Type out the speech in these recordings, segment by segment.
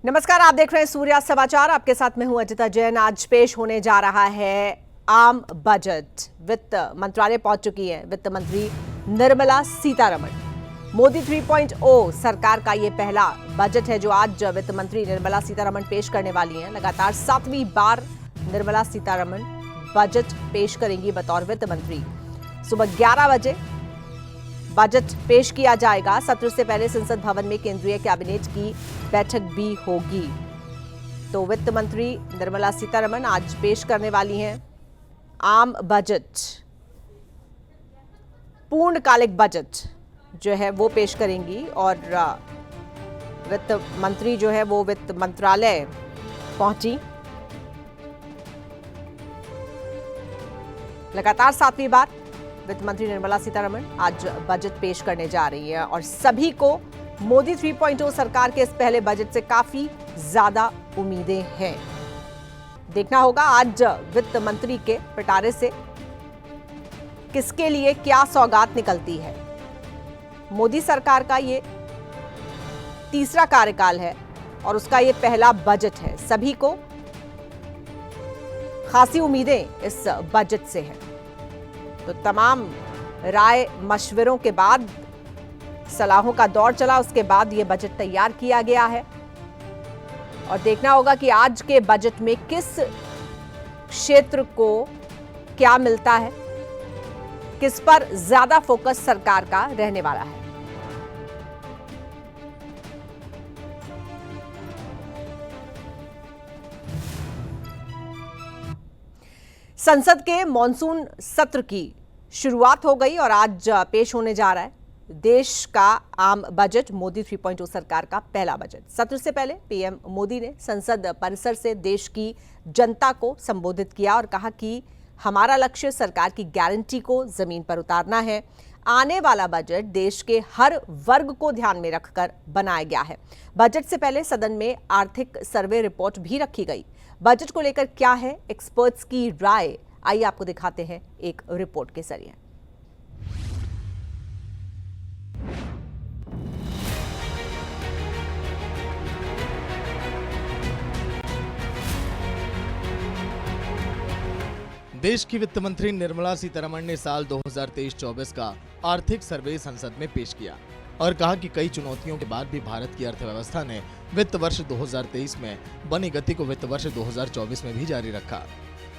नमस्कार, आप देख रहे हैं सूर्या समाचार। आपके साथ मैं हूं अजिता जैन। आज पेश होने जा रहा है आम बजट। वित्त मंत्रालय पहुंच चुकी है वित्त मंत्री निर्मला सीतारमण। मोदी 3.0 सरकार का ये पहला बजट है जो आज वित्त मंत्री निर्मला सीतारमण पेश करने वाली हैं। लगातार 7वीं बार निर्मला सीतारमण बजट पेश करेंगी बतौर वित्त मंत्री। सुबह 11 बजे बजट पेश किया जाएगा। सत्र से पहले संसद भवन में केंद्रीय कैबिनेट की बैठक भी होगी। तो वित्त मंत्री निर्मला सीतारमण आज पेश करने वाली हैं आम बजट। पूर्णकालिक बजट जो है वो पेश करेंगी और वित्त मंत्री जो है वो वित्त मंत्रालय पहुंची। लगातार 7वीं बार वित्त मंत्री निर्मला सीतारमण आज बजट पेश करने जा रही है और सभी को मोदी 3.0 सरकार के इस पहले बजट से काफी ज्यादा उम्मीदें हैं। देखना होगा आज वित्त मंत्री के पिटारे से किसके लिए क्या सौगात निकलती है। मोदी सरकार का ये तीसरा कार्यकाल है और उसका ये पहला बजट है। सभी को खासी उम्मीदें इस बजट से हैं। तो तमाम राय मशवरों के बाद सलाहों का दौर चला, उसके बाद यह बजट तैयार किया गया है और देखना होगा कि आज के बजट में किस क्षेत्र को क्या मिलता है, किस पर ज्यादा फोकस सरकार का रहने वाला है। संसद के मॉनसून सत्र की शुरुआत हो गई और आज पेश होने जा रहा है देश का आम बजट। मोदी 3.0 सरकार का पहला बजट। सत्र से पहले पीएम मोदी ने संसद परिसर से देश की जनता को संबोधित किया और कहा कि हमारा लक्ष्य सरकार की गारंटी को जमीन पर उतारना है। आने वाला बजट देश के हर वर्ग को ध्यान में रखकर बनाया गया है। बजट से पहले सदन में आर्थिक सर्वे रिपोर्ट भी रखी गई। बजट को लेकर क्या है एक्सपर्ट्स की राय, आइए आपको दिखाते हैं एक रिपोर्ट के जरिए। देश की वित्त मंत्री निर्मला सीतारमण ने साल 2023-24 का आर्थिक सर्वे संसद में पेश किया और कहा कि कई चुनौतियों के बाद भी भारत की अर्थव्यवस्था ने वित्त वर्ष 2023 में बनी गति को वित्त वर्ष 2024 में भी जारी रखा।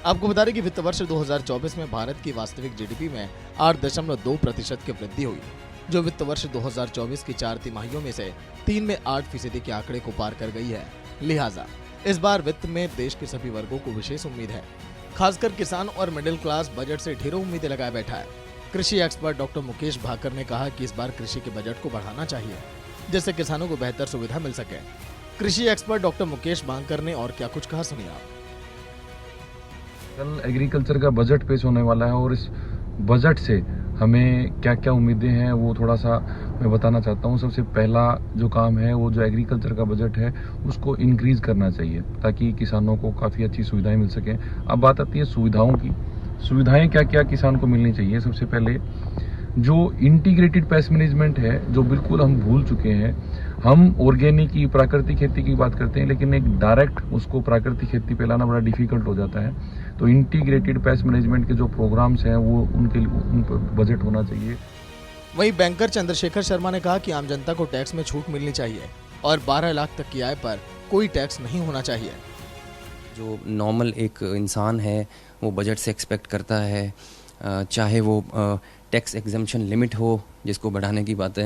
आपको बता दें कि वित्त वर्ष 2024 में भारत की वास्तविक जीडीपी में 8.2% की वृद्धि हुई, जो वित्त वर्ष 2024 की 4 तिमाहियों में से 3 में 8% के आंकड़े को पार कर गई है। लिहाजा इस बार वित्त में देश के सभी वर्गों को विशेष उम्मीद है। खासकर किसान और मिडिल क्लास बजट से ढेरों उम्मीदें लगाए बैठा है। कृषि एक्सपर्ट डॉक्टर मुकेश भाकर ने कहा कि इस बार कृषि के बजट को बढ़ाना चाहिए जिससे किसानों को बेहतर सुविधा मिल सके। कृषि एक्सपर्ट डॉक्टर मुकेश भाकर ने और क्या कुछ कहा, सुनिए आप। कल एग्रीकल्चर का बजट पेश होने वाला है और इस बजट से हमें क्या क्या उम्मीदें हैं वो थोड़ा सा मैं बताना चाहता हूँ। सबसे पहला जो काम है वो जो एग्रीकल्चर का बजट है उसको इंक्रीज करना चाहिए ताकि किसानों को काफ़ी अच्छी सुविधाएं मिल सकें। अब बात आती है सुविधाओं की। सुविधाएं क्या क्या किसान को मिलनी चाहिए। सबसे पहले जो इंटीग्रेटेड पेस्ट मैनेजमेंट है जो बिल्कुल हम भूल चुके हैं। हम ऑर्गेनिक की प्राकृतिक खेती की बात करते हैं लेकिन एक डायरेक्ट उसको प्राकृतिक खेती पे लाना बड़ा डिफिकल्ट हो जाता है। तो इंटीग्रेटेड पेस्ट मैनेजमेंट के जो प्रोग्राम्स हैं वो उन पर बजट होना चाहिए। वहीं बैंकर चंद्रशेखर शर्मा ने कहा कि आम जनता को टैक्स में छूट मिलनी चाहिए और 12 लाख तक की आय पर कोई टैक्स नहीं होना चाहिए। जो नॉर्मल एक इंसान है वो बजट से एक्सपेक्ट करता है, चाहे वो टैक्स एग्जम्पशन लिमिट हो जिसको बढ़ाने की बातें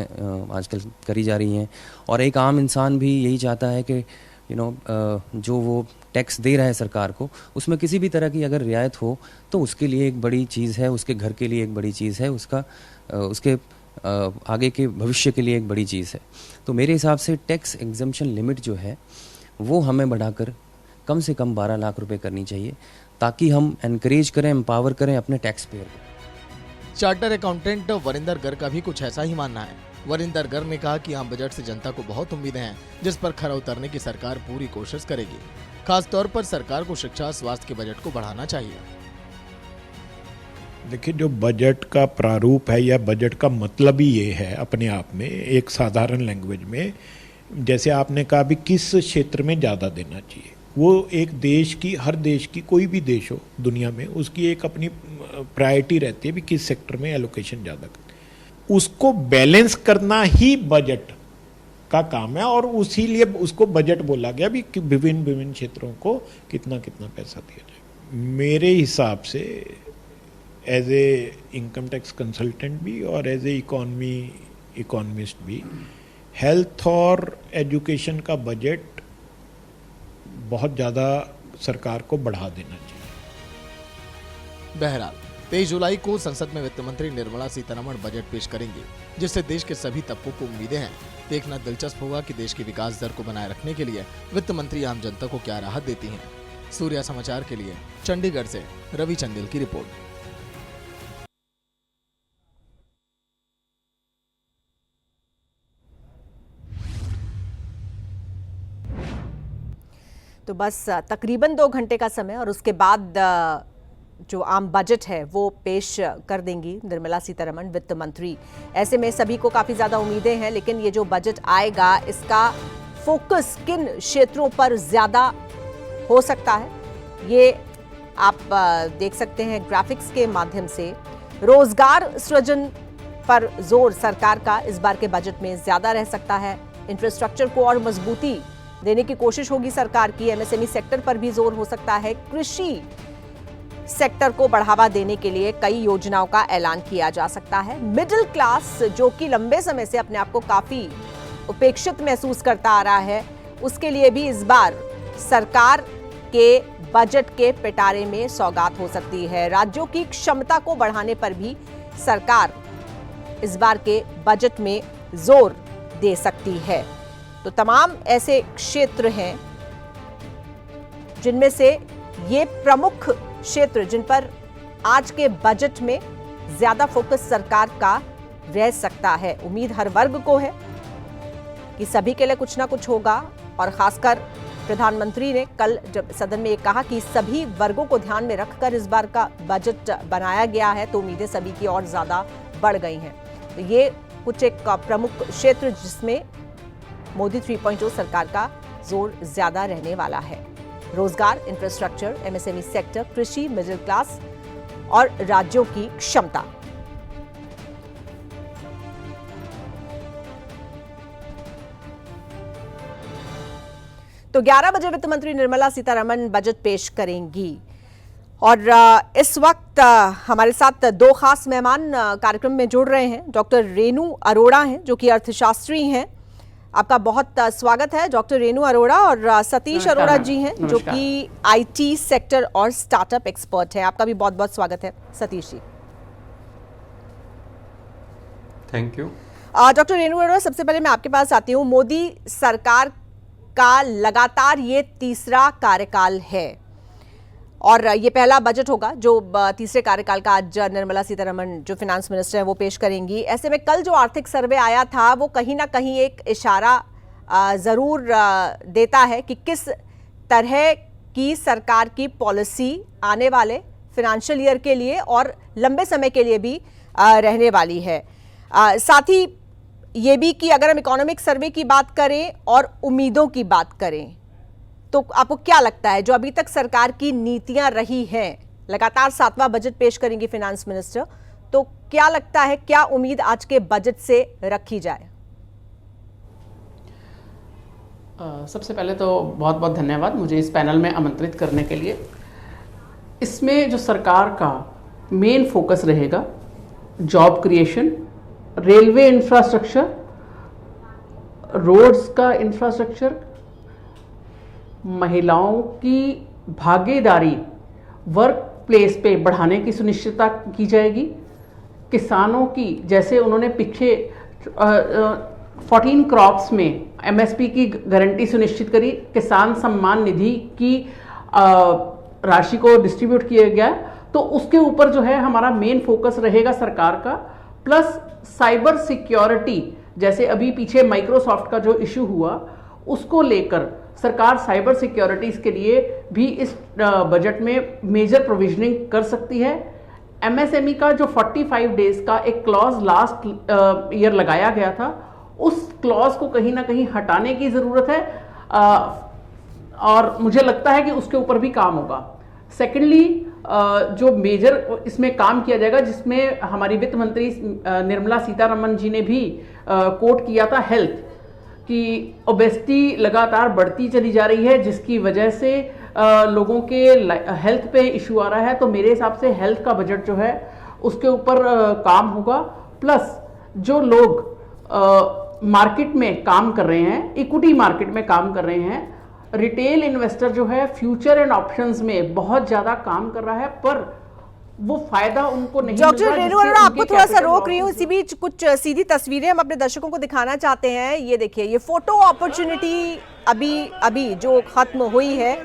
आजकल करी जा रही हैं, और एक आम इंसान भी यही चाहता है कि जो वो टैक्स दे रहा है सरकार को उसमें किसी भी तरह की अगर रियायत हो तो उसके लिए एक बड़ी चीज़ है, उसके घर के लिए एक बड़ी चीज़ है, उसके आगे के भविष्य के लिए एक बड़ी चीज़ है। तो मेरे हिसाब से टैक्स एग्जम्पशन लिमिट जो है वो हमें बढ़ाकर कम से कम 12 लाख रुपए करनी चाहिए ताकि हम एनकरेज करें, एम्पावर करें अपने टैक्स पेयर को। चार्टर अकाउंटेंट वरिंदर गर का भी कुछ ऐसा ही मानना है। वरिंदर गर ने कहा कि आम बजट से जनता को बहुत उम्मीदें हैं जिस पर खरा उतरने की सरकार पूरी कोशिश करेगी। खास तौर पर सरकार को शिक्षा स्वास्थ्य के बजट को बढ़ाना चाहिए। देखिए, जो बजट का प्रारूप है या बजट का मतलब ही ये है अपने आप में एक साधारण लैंग्वेज में जैसे आपने कहा भी किस क्षेत्र में ज़्यादा देना चाहिए, वो एक देश की, हर देश की, कोई भी देश हो दुनिया में, उसकी एक अपनी प्रायोरिटी रहती है भी किस सेक्टर में एलोकेशन ज़्यादा करें। उसको बैलेंस करना ही बजट का काम है और उसीलिए उसको बजट बोला गया भी कि विभिन्न विभिन्न क्षेत्रों को कितना कितना पैसा दिया जाए। मेरे हिसाब से as a income tax consultant भी और एज ए इकोनॉमिस्ट भी, हेल्थ और एजुकेशन का बजट बहुत ज़्यादा सरकार को बढ़ा देना चाहिए। बहरहाल 23 जुलाई को संसद में वित्त मंत्री निर्मला सीतारमण बजट पेश करेंगी, जिससे देश के सभी तबकों को उम्मीदें हैं। देखना दिलचस्प होगा कि देश की विकास दर को बनाए रखने के लिए वित्त मंत्री आम जनता को क्या राहत देती हैं। सूर्या समाचार के लिए चंडीगढ़ से रवि चंदेल की रिपोर्ट। तो बस तकरीबन 2 घंटे का समय और उसके बाद जो आम बजट है वो पेश कर देंगी निर्मला सीतारमण वित्त मंत्री। ऐसे में सभी को काफ़ी ज़्यादा उम्मीदें हैं, लेकिन ये जो बजट आएगा इसका फोकस किन क्षेत्रों पर ज़्यादा हो सकता है ये आप देख सकते हैं ग्राफिक्स के माध्यम से। रोजगार सृजन पर जोर सरकार का इस बार के बजट में ज़्यादा रह सकता है। इंफ्रास्ट्रक्चर को और मजबूती देने की कोशिश होगी सरकार की। एमएसएमई सेक्टर पर भी जोर हो सकता है। कृषि सेक्टर को बढ़ावा देने के लिए कई योजनाओं का ऐलान किया जा सकता है। मिडिल क्लास जो कि लंबे समय से अपने आप को काफी उपेक्षित महसूस करता आ रहा है, उसके लिए भी इस बार सरकार के बजट के पिटारे में सौगात हो सकती है। राज्यों की क्षमता को बढ़ाने पर भी सरकार इस बार के बजट में जोर दे सकती है। तो तमाम ऐसे क्षेत्र हैं जिनमें से ये प्रमुख क्षेत्र जिन पर आज के बजट में ज्यादा फोकस सरकार का रह सकता है। उम्मीद हर वर्ग को है कि सभी के लिए कुछ ना कुछ होगा, और खासकर प्रधानमंत्री ने कल जब सदन में ये कहा कि सभी वर्गों को ध्यान में रखकर इस बार का बजट बनाया गया है, तो उम्मीदें सभी की और ज्यादा बढ़ गई हैं। तो ये कुछ एक प्रमुख क्षेत्र जिसमें मोदी 3.0 सरकार का जोर ज्यादा रहने वाला है। रोजगार, इंफ्रास्ट्रक्चर, एमएसएमई सेक्टर, कृषि, मिडिल क्लास और राज्यों की क्षमता। तो 11 बजे वित्त मंत्री निर्मला सीतारमण बजट पेश करेंगी और इस वक्त हमारे साथ 2 खास मेहमान कार्यक्रम में जुड़ रहे हैं। डॉक्टर रेणु अरोड़ा हैं जो कि अर्थशास्त्री हैं। आपका बहुत स्वागत है डॉक्टर रेणु अरोड़ा। और सतीश अरोड़ा जी हैं जो कि आईटी सेक्टर और स्टार्टअप एक्सपर्ट हैं। आपका भी बहुत बहुत स्वागत है Satish ji. Thank you. Doctor Renu Arora, सबसे पहले मैं आपके पास आती हूँ। मोदी सरकार का लगातार ये तीसरा कार्यकाल है और ये पहला बजट होगा जो तीसरे कार्यकाल का आज निर्मला सीतारमण जो फाइनेंस मिनिस्टर है वो पेश करेंगी। ऐसे में कल जो आर्थिक सर्वे आया था वो कहीं ना कहीं एक इशारा ज़रूर देता है कि किस तरह की सरकार की पॉलिसी आने वाले फिनेंशियल ईयर के लिए और लंबे समय के लिए भी रहने वाली है। साथ ही ये भी कि अगर हम इकोनॉमिक सर्वे की बात करें और उम्मीदों की बात करें तो आपको क्या लगता है जो अभी तक सरकार की नीतियां रही हैं, लगातार 7वां बजट पेश करेंगी फाइनेंस मिनिस्टर, तो क्या लगता है क्या उम्मीद आज के बजट से रखी जाए? सबसे पहले तो बहुत बहुत धन्यवाद मुझे इस पैनल में आमंत्रित करने के लिए। इसमें जो सरकार का मेन फोकस रहेगा job creation, railway infrastructure, roads का इंफ्रास्ट्रक्चर, महिलाओं की भागीदारी वर्क प्लेस पे बढ़ाने की सुनिश्चितता की जाएगी। किसानों की, जैसे उन्होंने पीछे 14 क्रॉप्स में एमएसपी की गारंटी सुनिश्चित करी, किसान सम्मान निधि की राशि को डिस्ट्रीब्यूट किया गया, तो उसके ऊपर जो है हमारा मेन फोकस रहेगा सरकार का। प्लस साइबर सिक्योरिटी, जैसे अभी पीछे माइक्रोसॉफ्ट का जो इशू हुआ उसको लेकर सरकार साइबर सिक्योरिटीज के लिए भी इस बजट में मेजर प्रोविजनिंग कर सकती है। एमएसएमई का जो 45 डेज का एक क्लॉज लास्ट ईयर लगाया गया था उस क्लॉज को कहीं ना कहीं हटाने की ज़रूरत है, और मुझे लगता है कि उसके ऊपर भी काम होगा। सेकेंडली, जो मेजर इसमें काम किया जाएगा, जिसमें हमारी वित्त मंत्री निर्मला सीतारमण जी ने भी कोट किया था, हेल्थ की ओबेसिटी लगातार बढ़ती चली जा रही है, जिसकी वजह से लोगों के हेल्थ पे इशू आ रहा है। तो मेरे हिसाब से हेल्थ का बजट जो है उसके ऊपर काम होगा। प्लस जो लोग मार्केट में काम कर रहे हैं, इक्विटी मार्केट में काम कर रहे हैं, रिटेल इन्वेस्टर जो है फ्यूचर एंड ऑप्शंस में बहुत ज्यादा काम कर रहा है, पर वो फायदा उनको नहीं मिल रहा। डॉक्टर रेणु अरोड़ा, आपको थोड़ा सा रोक रही हूँ, इसी बीच कुछ सीधी तस्वीरें हम अपने दर्शकों को दिखाना चाहते हैं। ये देखिए, ये फोटो अपॉर्चुनिटी अभी जो खत्म हुई है,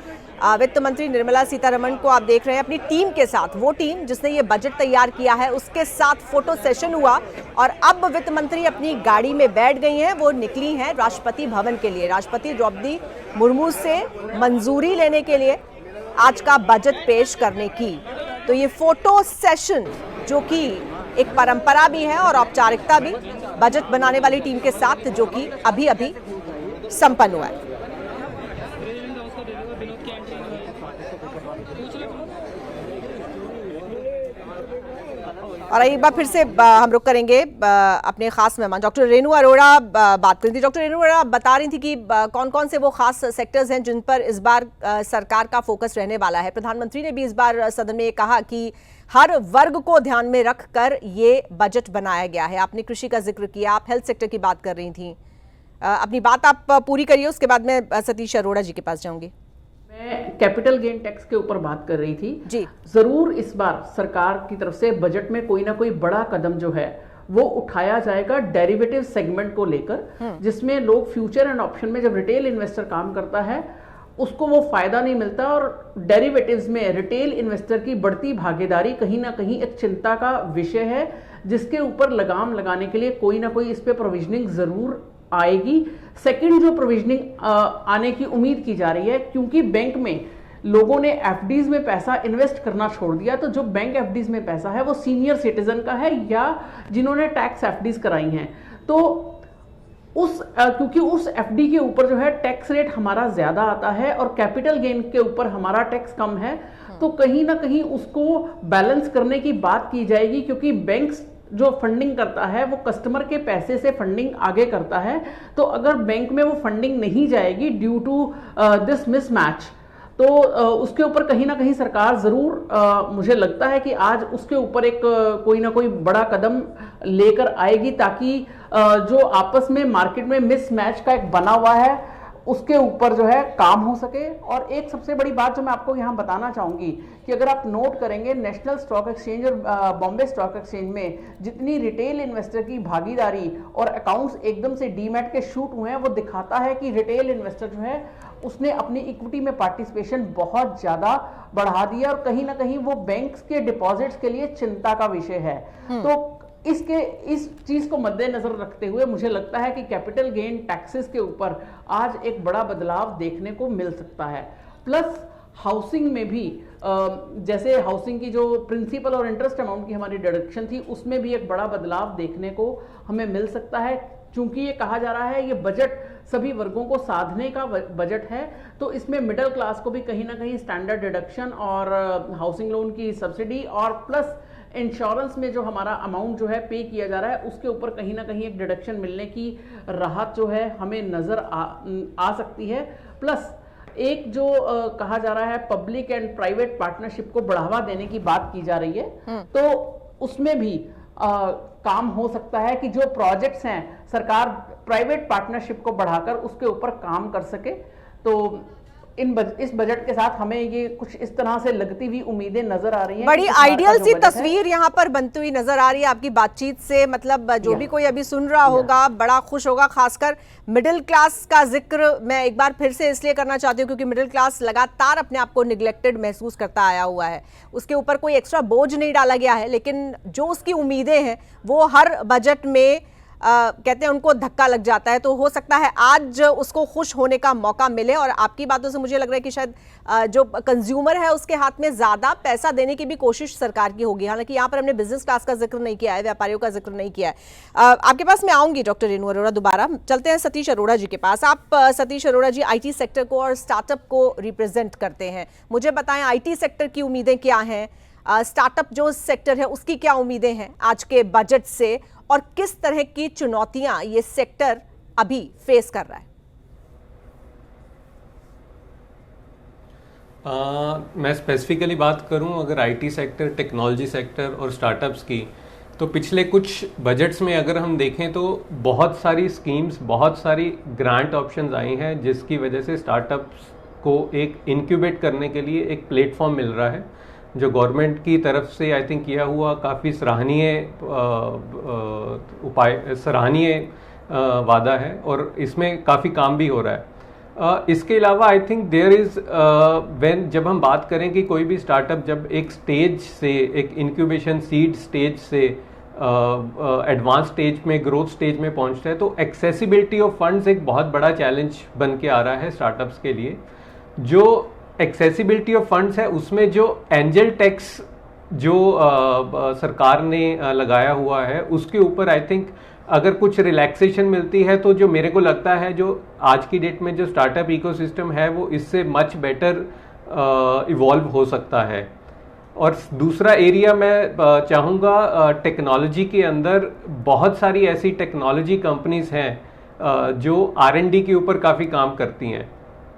वित्त मंत्री निर्मला सीतारमण को आप देख रहे हैं अपनी टीम के साथ, वो टीम जिसने ये बजट तैयार किया है उसके साथ फोटो सेशन हुआ, और अब वित्त मंत्री अपनी गाड़ी में बैठ गई हैं। वो निकली हैं राष्ट्रपति भवन के लिए, राष्ट्रपति द्रौपदी मुर्मू से मंजूरी लेने के लिए आज का बजट पेश करने की। तो ये फोटो सेशन जो कि एक परंपरा भी है और औपचारिकता भी, बजट बनाने वाली टीम के साथ, जो कि अभी अभी संपन्न हुआ है। और एक बार फिर से हम रुक करेंगे अपने खास मेहमान डॉक्टर रेणु अरोड़ा बात करी थी। डॉक्टर रेणु अरोड़ा बता रही थी कि कौन कौन से वो खास सेक्टर्स हैं जिन पर इस बार सरकार का फोकस रहने वाला है। प्रधानमंत्री ने भी इस बार सदन में ये कहा कि हर वर्ग को ध्यान में रखकर ये बजट बनाया गया है। आपने कृषि का जिक्र किया, आप हेल्थ सेक्टर की बात कर रही थी। अपनी बात आप पूरी करिए, उसके बाद मैं सतीश अरोड़ा जी के पास जाऊंगी। मैं कैपिटल गेन टैक्स के ऊपर बात कर रही थी जी। जरूर इस बार सरकार की तरफ से बजट में कोई ना कोई बड़ा कदम जो है वो उठाया जाएगा डेरिवेटिव सेगमेंट को लेकर, जिसमें लोग फ्यूचर एंड ऑप्शन में, जब रिटेल इन्वेस्टर काम करता है उसको वो फायदा नहीं मिलता, और डेरिवेटिव्स में रिटेल इन्वेस्टर की बढ़ती भागीदारी कहीं ना कहीं एक चिंता का विषय है, जिसके ऊपर लगाम लगाने के लिए कोई ना कोई इस पे प्रोविजनिंग जरूर आएगी। सेकंड, जो प्रोविजनिंग आने की उम्मीद की जा रही है, क्योंकि बैंक में लोगों ने एफडीज में पैसा इन्वेस्ट करना छोड़ दिया, तो जो बैंक एफडीज में पैसा है वो सीनियर सिटीजन का है या जिन्होंने टैक्स एफडीज कराई हैं। तो क्योंकि उस एफडी के ऊपर जो है टैक्स रेट हमारा ज्यादा आता है और कैपिटल गेन के ऊपर हमारा टैक्स कम है, तो कहीं ना कहीं उसको बैलेंस करने की बात की जाएगी, क्योंकि बैंक्स जो फंडिंग करता है वो कस्टमर के पैसे से फंडिंग आगे करता है। तो अगर बैंक में वो फंडिंग नहीं जाएगी ड्यू टू दिस मिसमैच, तो उसके ऊपर कहीं ना कहीं सरकार जरूर मुझे लगता है कि आज उसके ऊपर एक कोई ना कोई बड़ा कदम लेकर आएगी, ताकि जो आपस में मार्केट में मिसमैच का एक बना हुआ है उसके ऊपर जो है काम हो सके। और एक सबसे बड़ी बात जो मैं आपको यहाँ बताना चाहूंगी कि अगर आप नोट करेंगे, नेशनल स्टॉक एक्सचेंज और बॉम्बे स्टॉक एक्सचेंज में जितनी रिटेल इन्वेस्टर की भागीदारी और अकाउंट्स एकदम से डीमैट के शूट हुए हैं, वो दिखाता है कि रिटेल इन्वेस्टर जो है उसने अपनी इक्विटी में पार्टिसिपेशन बहुत ज्यादा बढ़ा दिया, और कहीं ना कहीं वो बैंक्स के डिपॉजिट्स के लिए चिंता का विषय है। तो इस चीज को मद्देनजर रखते हुए मुझे लगता है कि कैपिटल गेन टैक्सेस के ऊपर आज एक बड़ा बदलाव देखने को मिल सकता है। प्लस हाउसिंग में भी जैसे हाउसिंग की जो प्रिंसिपल और इंटरेस्ट अमाउंट की हमारी डिडक्शन थी, उसमें भी एक बड़ा बदलाव देखने को हमें मिल सकता है। चूंकि ये कहा जा रहा है ये बजट सभी वर्गों को साधने का बजट है, तो इसमें मिडिल क्लास को भी कहीं ना कहीं स्टैंडर्ड डिडक्शन और हाउसिंग लोन की सब्सिडी और प्लस इंश्योरेंस में जो हमारा अमाउंट जो है पे किया जा रहा है उसके ऊपर कहीं ना कहीं एक डिडक्शन मिलने की राहत जो है हमें नजर आ सकती है। प्लस एक जो कहा जा रहा है पब्लिक एंड प्राइवेट पार्टनरशिप को बढ़ावा देने की बात की जा रही है, तो उसमें भी काम हो सकता है कि जो प्रोजेक्ट्स हैं सरकार प्राइवेट पार्टनरशिप को बढ़ाकर उसके ऊपर काम कर सके। तो इस बजट के साथ हमें ये कुछ इस तरह से लगती हुई उम्मीदें नजर आ रही हैं। बड़ी आइडियल सी तस्वीर यहाँ पर बनती हुई नजर आ रही है आपकी बातचीत से। मतलब जो भी कोई अभी सुन रहा होगा बड़ा खुश होगा, खासकर मिडिल क्लास का जिक्र मैं एक बार फिर से इसलिए करना चाहती हूँ क्योंकि मिडिल क्लास लगातार अपने आप को निगलेक्टेड महसूस करता आया हुआ है। उसके ऊपर कोई एक्स्ट्रा बोझ नहीं डाला गया है, लेकिन जो उसकी उम्मीदें हैं वो हर बजट में कहते हैं उनको धक्का लग जाता है, तो हो सकता है आज उसको खुश होने का मौका मिले। और आपकी बातों से मुझे लग रहा है कि शायद जो कंज्यूमर है उसके हाथ में ज़्यादा पैसा देने की भी कोशिश सरकार की होगी। हालांकि यहाँ पर हमने बिजनेस क्लास का जिक्र नहीं किया है, व्यापारियों का जिक्र नहीं किया है। आपके पास मैं आऊँगी डॉक्टर रेणु अरोड़ा, दोबारा चलते हैं सतीश अरोड़ा जी के पास। आप सतीश अरोड़ा जी IT सेक्टर को और स्टार्टअप को रिप्रेजेंट करते हैं, मुझे बताएं IT सेक्टर की उम्मीदें क्या हैं, स्टार्टअप जो सेक्टर है उसकी क्या उम्मीदें हैं आज के बजट से, और किस तरह की चुनौतियां ये सेक्टर अभी फेस कर रहा है? मैं स्पेसिफिकली बात करूं अगर IT सेक्टर, टेक्नोलॉजी सेक्टर और स्टार्टअप्स की, तो पिछले कुछ बजट्स में अगर हम देखें तो बहुत सारी स्कीम्स, बहुत सारी ग्रांट ऑप्शंस आई हैं जिसकी वजह से स्टार्टअप्स को एक इंक्यूबेट करने के लिए एक प्लेटफॉर्म मिल रहा है, जो गवर्नमेंट की तरफ से आई थिंक किया हुआ काफ़ी सराहनीय वादा है और इसमें काफ़ी काम भी हो रहा है। इसके अलावा I think there is when जब हम बात करें कि कोई भी स्टार्टअप जब एक स्टेज से, एक इंक्यूबेशन सीड स्टेज से एडवांस स्टेज में, ग्रोथ स्टेज में पहुंचता है, तो एक्सेसिबिलिटी ऑफ फंड्स एक बहुत बड़ा चैलेंज बन के आ रहा है स्टार्टअप्स के लिए। जो एक्सेसिबिलिटी ऑफ फंड्स है उसमें जो एंजल टैक्स जो सरकार ने लगाया हुआ है उसके ऊपर आई थिंक अगर कुछ रिलैक्सेशन मिलती है तो जो मेरे को लगता है जो आज की डेट में जो स्टार्टअप इकोसिस्टम है वो इससे मच बेटर इवॉल्व हो सकता है। और दूसरा एरिया मैं चाहूँगा, टेक्नोलॉजी के अंदर बहुत सारी ऐसी टेक्नोलॉजी कंपनीज हैं जो R&D के ऊपर काफ़ी काम करती हैं।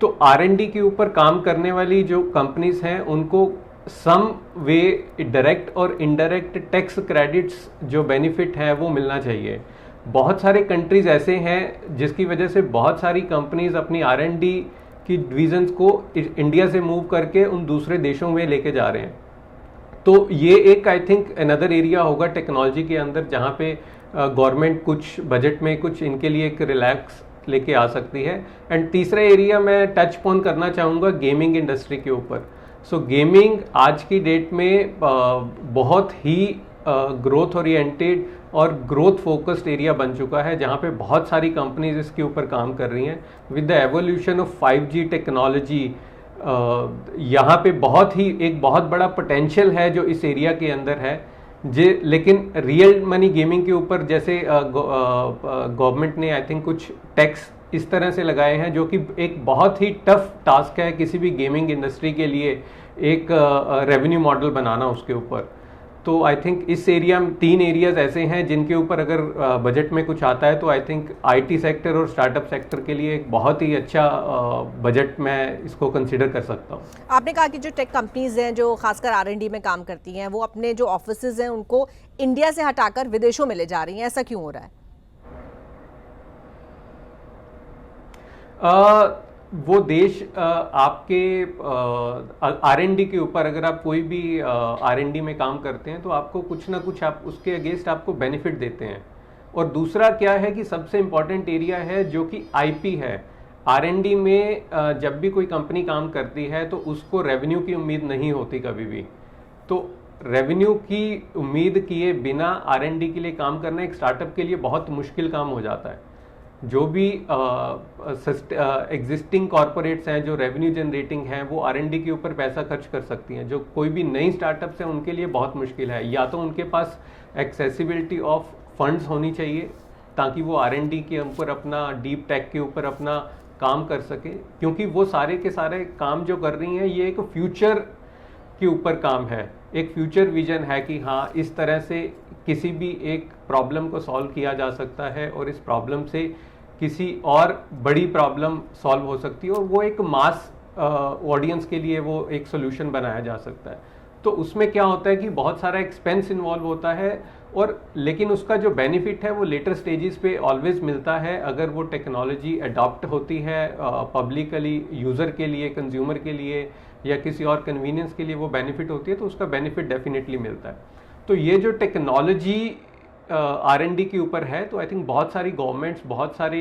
तो R&D के ऊपर काम करने वाली जो कंपनीज हैं उनको सम वे डायरेक्ट और इनडायरेक्ट टैक्स क्रेडिट्स जो बेनिफिट है वो मिलना चाहिए। बहुत सारे कंट्रीज ऐसे हैं जिसकी वजह से बहुत सारी कंपनीज अपनी R&D की डिविजन्स को इंडिया से मूव करके उन दूसरे देशों में लेके जा रहे हैं। तो ये एक आई थिंक अनदर एरिया होगा टेक्नोलॉजी के अंदर जहाँ पे गवर्नमेंट कुछ बजट में कुछ इनके लिए एक रिलैक्स लेके आ सकती है। एंड तीसरा एरिया मैं टच पॉइंट करना चाहूँगा गेमिंग इंडस्ट्री के ऊपर। सो गेमिंग आज की डेट में बहुत ही ग्रोथ ओरिएंटेड और ग्रोथ फोकस्ड एरिया बन चुका है जहाँ पे बहुत सारी कंपनीज इसके ऊपर काम कर रही हैं। With the evolution of 5G technology यहाँ पे एक बहुत बड़ा पोटेंशियल है जो इस एरिया के अंदर है। लेकिन रियल मनी गेमिंग के ऊपर जैसे गवर्नमेंट ने आई थिंक कुछ टैक्स इस तरह से लगाए हैं जो कि एक बहुत ही टफ टास्क है किसी भी गेमिंग इंडस्ट्री के लिए एक रेवेन्यू मॉडल बनाना उसके ऊपर। तो आई थिंक इस एरिया में 3 एरियाज ऐसे हैं जिनके ऊपर अगर बजट में कुछ आता है तो आई थिंक IT सेक्टर और स्टार्टअप सेक्टर के लिए एक बहुत ही अच्छा बजट मैं इसको कंसिडर कर सकता हूँ। आपने कहा कि जो टेक कंपनीज हैं जो खासकर R&D में काम करती हैं वो अपने जो ऑफिसेज हैं उनको इंडिया से हटाकर विदेशों में ले जा रही हैं, ऐसा क्यों हो रहा है? वो देश आपके R&D के ऊपर, अगर आप कोई भी R&D में काम करते हैं तो आपको कुछ ना कुछ आप उसके अगेंस्ट आपको बेनिफिट देते हैं। और दूसरा क्या है कि सबसे इम्पॉर्टेंट एरिया है जो कि IP है। R&D में जब भी कोई कंपनी काम करती है तो उसको रेवेन्यू की उम्मीद नहीं होती कभी भी। तो रेवेन्यू की उम्मीद किए बिना R&D के लिए काम करना एक स्टार्टअप के लिए बहुत मुश्किल काम हो जाता है। जो भी एग्जिस्टिंग कॉरपोरेट्स हैं जो रेवेन्यू जनरेटिंग हैं वो R&D के ऊपर पैसा खर्च कर सकती हैं। जो कोई भी नई स्टार्टअप्स हैं उनके लिए बहुत मुश्किल है। या तो उनके पास एक्सेसिबिलिटी ऑफ फंड्स होनी चाहिए ताकि वो R&D के ऊपर अपना डीप टेक के ऊपर अपना काम कर सके, क्योंकि वो सारे के सारे काम जो कर रही हैं ये एक फ्यूचर के ऊपर काम है, एक फ्यूचर विजन है कि हाँ इस तरह से किसी भी एक प्रॉब्लम को सॉल्व किया जा सकता है और इस प्रॉब्लम से किसी और बड़ी प्रॉब्लम सॉल्व हो सकती है और वो एक मास ऑडियंस के लिए वो एक सोल्यूशन बनाया जा सकता है। तो उसमें क्या होता है कि बहुत सारा एक्सपेंस इन्वॉल्व होता है और लेकिन उसका जो बेनिफिट है वो लेटर स्टेजेस पे ऑलवेज मिलता है अगर वो टेक्नोलॉजी अडॉप्ट होती है पब्लिकली, यूज़र के लिए, कंज्यूमर के लिए या किसी और कन्वीनियंस के लिए वो बेनिफिट होती है तो उसका बेनिफिट डेफिनेटली मिलता है। तो ये जो टेक्नोलॉजी R&D के ऊपर है तो आई थिंक बहुत सारी गवर्नमेंट्स, बहुत सारे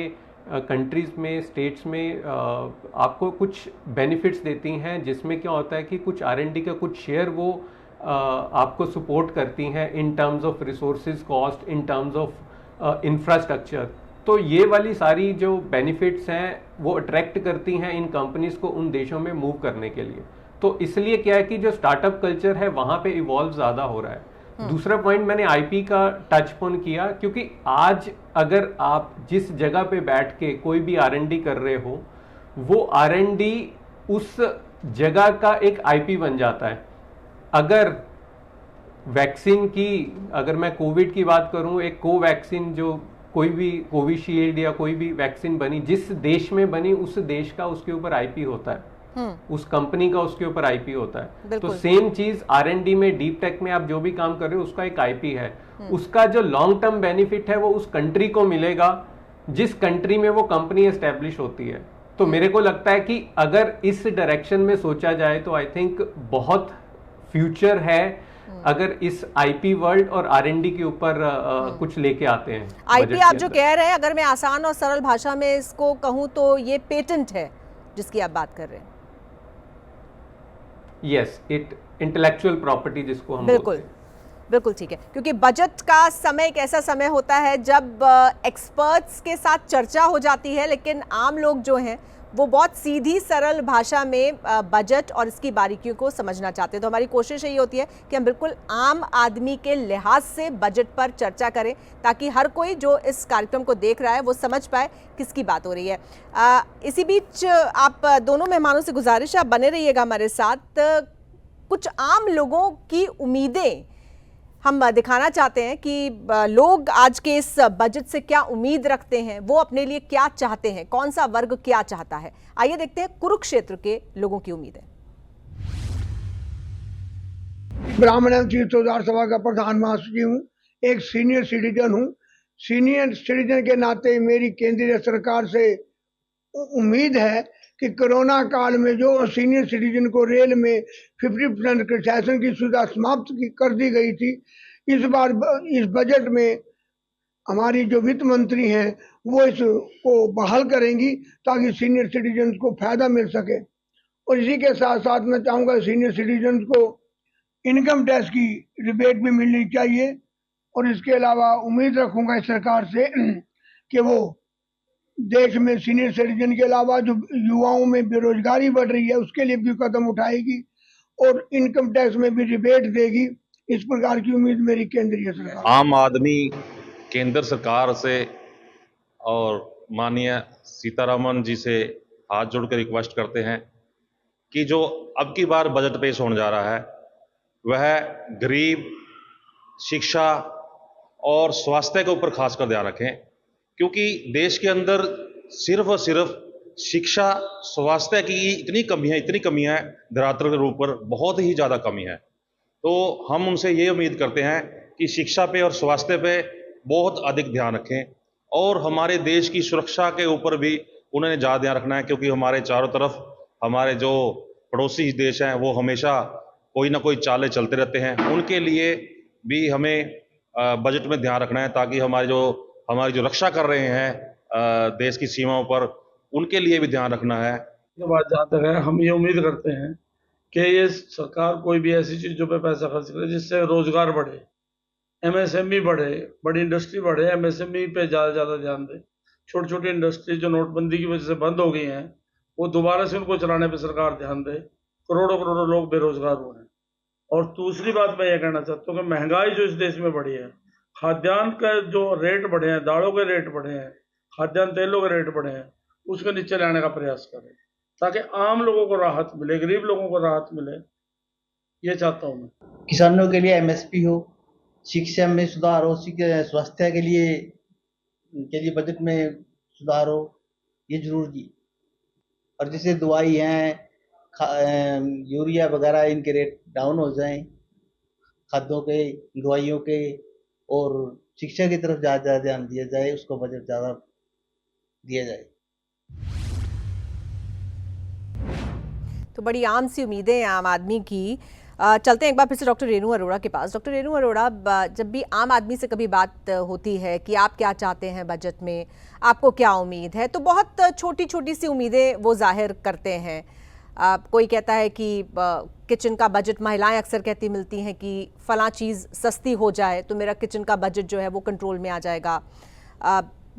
कंट्रीज़ में, स्टेट्स में आपको कुछ बेनिफिट्स देती हैं जिसमें क्या होता है कि कुछ R&D का कुछ शेयर वो आपको सपोर्ट करती हैं in terms of resources cost, in terms of infrastructure, तो ये वाली सारी जो बेनिफिट्स हैं वो अट्रैक्ट करती हैं इन कंपनीज को उन देशों में मूव करने के लिए। तो इसलिए क्या है कि जो स्टार्टअप कल्चर है वहां पे इवॉल्व ज़्यादा हो रहा है। दूसरा पॉइंट मैंने आईपी का टच ऑन किया, क्योंकि आज अगर आप जिस जगह पे बैठ के कोई भी R&D कर रहे हो, वो R&D उस जगह का एक आईपी बन जाता है। अगर वैक्सीन की, अगर मैं कोविड की बात करूं, एक कोवैक्सीन जो कोई भी कोविशील्ड या कोई भी वैक्सीन बनी, जिस देश में बनी उस देश का उसके ऊपर आईपी होता है, उस कंपनी का उसके ऊपर आईपी होता है। तो सेम चीज R&D में, डीप टेक में आप जो भी काम कर रहे हो उसका एक आईपी है। उसका जो लॉन्ग टर्म बेनिफिट है वो उस कंट्री को मिलेगा जिस कंट्री में वो कंपनी एस्टेब्लिश होती है। तो मेरे को लगता है कि अगर इस डायरेक्शन में सोचा जाए तो आई थिंक बहुत फ्यूचर है अगर इस आईपी वर्ल्ड और R&D के ऊपर कुछ लेके आते हैं। आईपी आप जो कह रहे हैं, अगर मैं आसान और सरल भाषा में इसको कहूं तो ये पेटेंट है जिसकी आप बात कर रहे हैं। यस, इट इंटेलेक्चुअल प्रॉपर्टी जिसको हम बिल्कुल बिल्कुल ठीक है, क्योंकि बजट का समय एक ऐसा समय होता है जब एक्सपर्ट्स के साथ चर्चा हो जाती है, लेकिन आम लोग जो हैं वो बहुत सीधी सरल भाषा में बजट और इसकी बारीकियों को समझना चाहते हैं। तो हमारी कोशिश यही होती है कि हम बिल्कुल आम आदमी के लिहाज से बजट पर चर्चा करें, ताकि हर कोई जो इस कार्यक्रम को देख रहा है वो समझ पाए किसकी बात हो रही है। इसी बीच आप दोनों मेहमानों से गुजारिश है, आप बने रहिएगा हमारे साथ। कुछ आम लोगों की उम्मीदें हम दिखाना चाहते हैं कि लोग आज के इस बजट से क्या उम्मीद रखते हैं, वो अपने लिए क्या चाहते हैं, कौन सा वर्ग क्या चाहता है। आइए देखते हैं कुरुक्षेत्र के लोगों की उम्मीदें। ब्राह्मण तीर्थोद्धार सभा का प्रधान महासचिव हूँ, एक सीनियर सिटीजन हूँ। सीनियर सिटीजन के नाते मेरी केंद्रीय सरकार से उम्मीद है कि कोरोना काल में जो सीनियर सिटीजन को रेल में 50% कंसेशन की सुविधा समाप्त कर दी गई थी, इस बार इस बजट में हमारी जो वित्त मंत्री हैं वो इसको बहाल करेंगी ताकि सीनियर सिटीजन को फायदा मिल सके। और इसी के साथ साथ मैं चाहूँगा सीनियर सिटीजन को इनकम टैक्स की रिबेट भी मिलनी चाहिए। और इसके अलावा उम्मीद रखूँगा सरकार से कि वो देश में सीनियर सिटीजन के अलावा जो युवाओं में बेरोजगारी बढ़ रही है उसके लिए भी कदम उठाएगी और इनकम टैक्स में भी रिबेट देगी। इस प्रकार की उम्मीद मेरी केंद्रीय सरकार। आम आदमी केंद्र सरकार से और माननीय सीतारमण जी से हाथ जोड़कर रिक्वेस्ट करते हैं कि जो अब की बार बजट पेश होने जा रहा है वह गरीब, शिक्षा और स्वास्थ्य के ऊपर खासकर ध्यान रखें, क्योंकि देश के अंदर सिर्फ और सिर्फ शिक्षा, स्वास्थ्य की इतनी कमियां हैं, धरातल के ऊपर बहुत ही ज़्यादा कमी है। तो हम उनसे ये उम्मीद करते हैं कि शिक्षा पे और स्वास्थ्य पे बहुत अधिक ध्यान रखें और हमारे देश की सुरक्षा के ऊपर भी उन्हें ज़्यादा ध्यान रखना है, क्योंकि हमारे चारों तरफ हमारे जो पड़ोसी देश हैं वो हमेशा कोई ना कोई चालें चलते रहते हैं। उनके लिए भी हमें बजट में ध्यान रखना है ताकि हमारी जो रक्षा कर रहे हैं देश की सीमाओं पर, उनके लिए भी ध्यान रखना है। बात जहाँ तक है, हम ये उम्मीद करते हैं कि ये सरकार कोई भी ऐसी चीज़ों पे पैसा खर्च करे जिससे रोजगार बढ़े, MSME बढ़े, बड़ी इंडस्ट्री बढ़े, MSME पे ज़्यादा ध्यान दे। छोटी छोटी इंडस्ट्री जो नोटबंदी की वजह से बंद हो गई हैं वो दोबारा से उनको चलाने पे सरकार ध्यान दे। करोड़ों लोग बेरोजगार हो रहे हैं। और दूसरी बात मैं ये कहना चाहता हूँ कि महंगाई जो इस देश में बढ़ी है, खाद्यान्न का जो रेट बढ़े हैं, दालों के रेट बढ़े हैं, खाद्यान्न तेलों के रेट बढ़े हैं, उसको नीचे लाने का प्रयास करें ताकि आम लोगों को राहत मिले, गरीब लोगों को राहत मिले। ये चाहता हूँ मैं। किसानों के लिए MSP हो, शिक्षा में सुधार हो, स्वास्थ्य के लिए बजट में सुधार हो, ये जरूरी। और जैसे दवाई हैं, यूरिया वगैरह, इनके रेट डाउन हो जाएं, खाद्यों के, दवाइयों के, और शिक्षा की तरफ ज़्यादा ध्यान दिया जाए, उसको बजट ज़्यादा दिया जाए। तो बड़ी आम सी उम्मीदें हैं आम आदमी की। चलते हैं एक बार फिर से डॉक्टर रेणु अरोड़ा के पास। डॉक्टर रेणु अरोड़ा, जब भी आम आदमी से कभी बात होती है कि आप क्या चाहते हैं बजट में, आपको क्या उम्मीद है, तो बहुत छोटी छोटी सी उम्मीदें वो जाहिर करते हैं। कोई कहता है कि किचन का बजट, महिलाएं अक्सर कहती मिलती हैं कि फलां चीज़ सस्ती हो जाए तो मेरा किचन का बजट जो है वो कंट्रोल में आ जाएगा।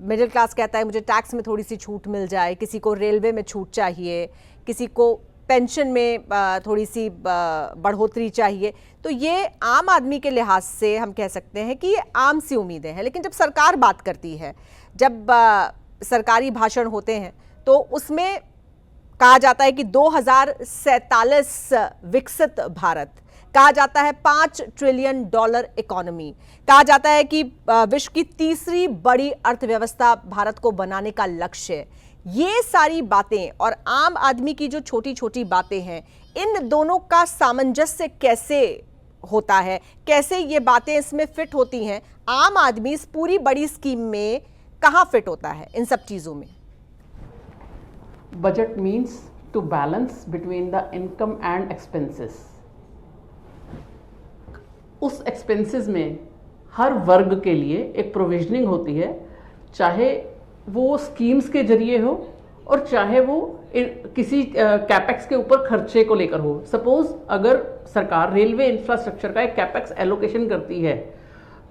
मिडिल क्लास कहता है मुझे टैक्स में थोड़ी सी छूट मिल जाए, किसी को रेलवे में छूट चाहिए, किसी को पेंशन में थोड़ी सी बढ़ोतरी चाहिए। तो ये आम आदमी के लिहाज से हम कह सकते हैं कि ये आम सी उम्मीदें हैं। लेकिन जब सरकार बात करती है, जब सरकारी भाषण होते हैं, तो उसमें कहा जाता है कि 2047 विकसित भारत, कहा जाता है $5 ट्रिलियन इकोनॉमी, कहा जाता है कि विश्व की तीसरी बड़ी अर्थव्यवस्था भारत को बनाने का लक्ष्य है। ये सारी बातें और आम आदमी की जो छोटी छोटी बातें हैं, इन दोनों का सामंजस्य कैसे होता है, कैसे ये बातें इसमें फिट होती हैं? आम आदमी इस पूरी बड़ी स्कीम में कहाँ फिट होता है इन सब चीज़ों में? Budget means to balance between the income and expenses. उस एक्सपेंसेस में हर वर्ग के लिए एक प्रोविजनिंग होती है, चाहे वो स्कीम्स के जरिए हो और चाहे वो किसी कैपेक्स के ऊपर खर्चे को लेकर हो। सपोज अगर सरकार रेलवे इंफ्रास्ट्रक्चर का एक कैपेक्स एलोकेशन करती है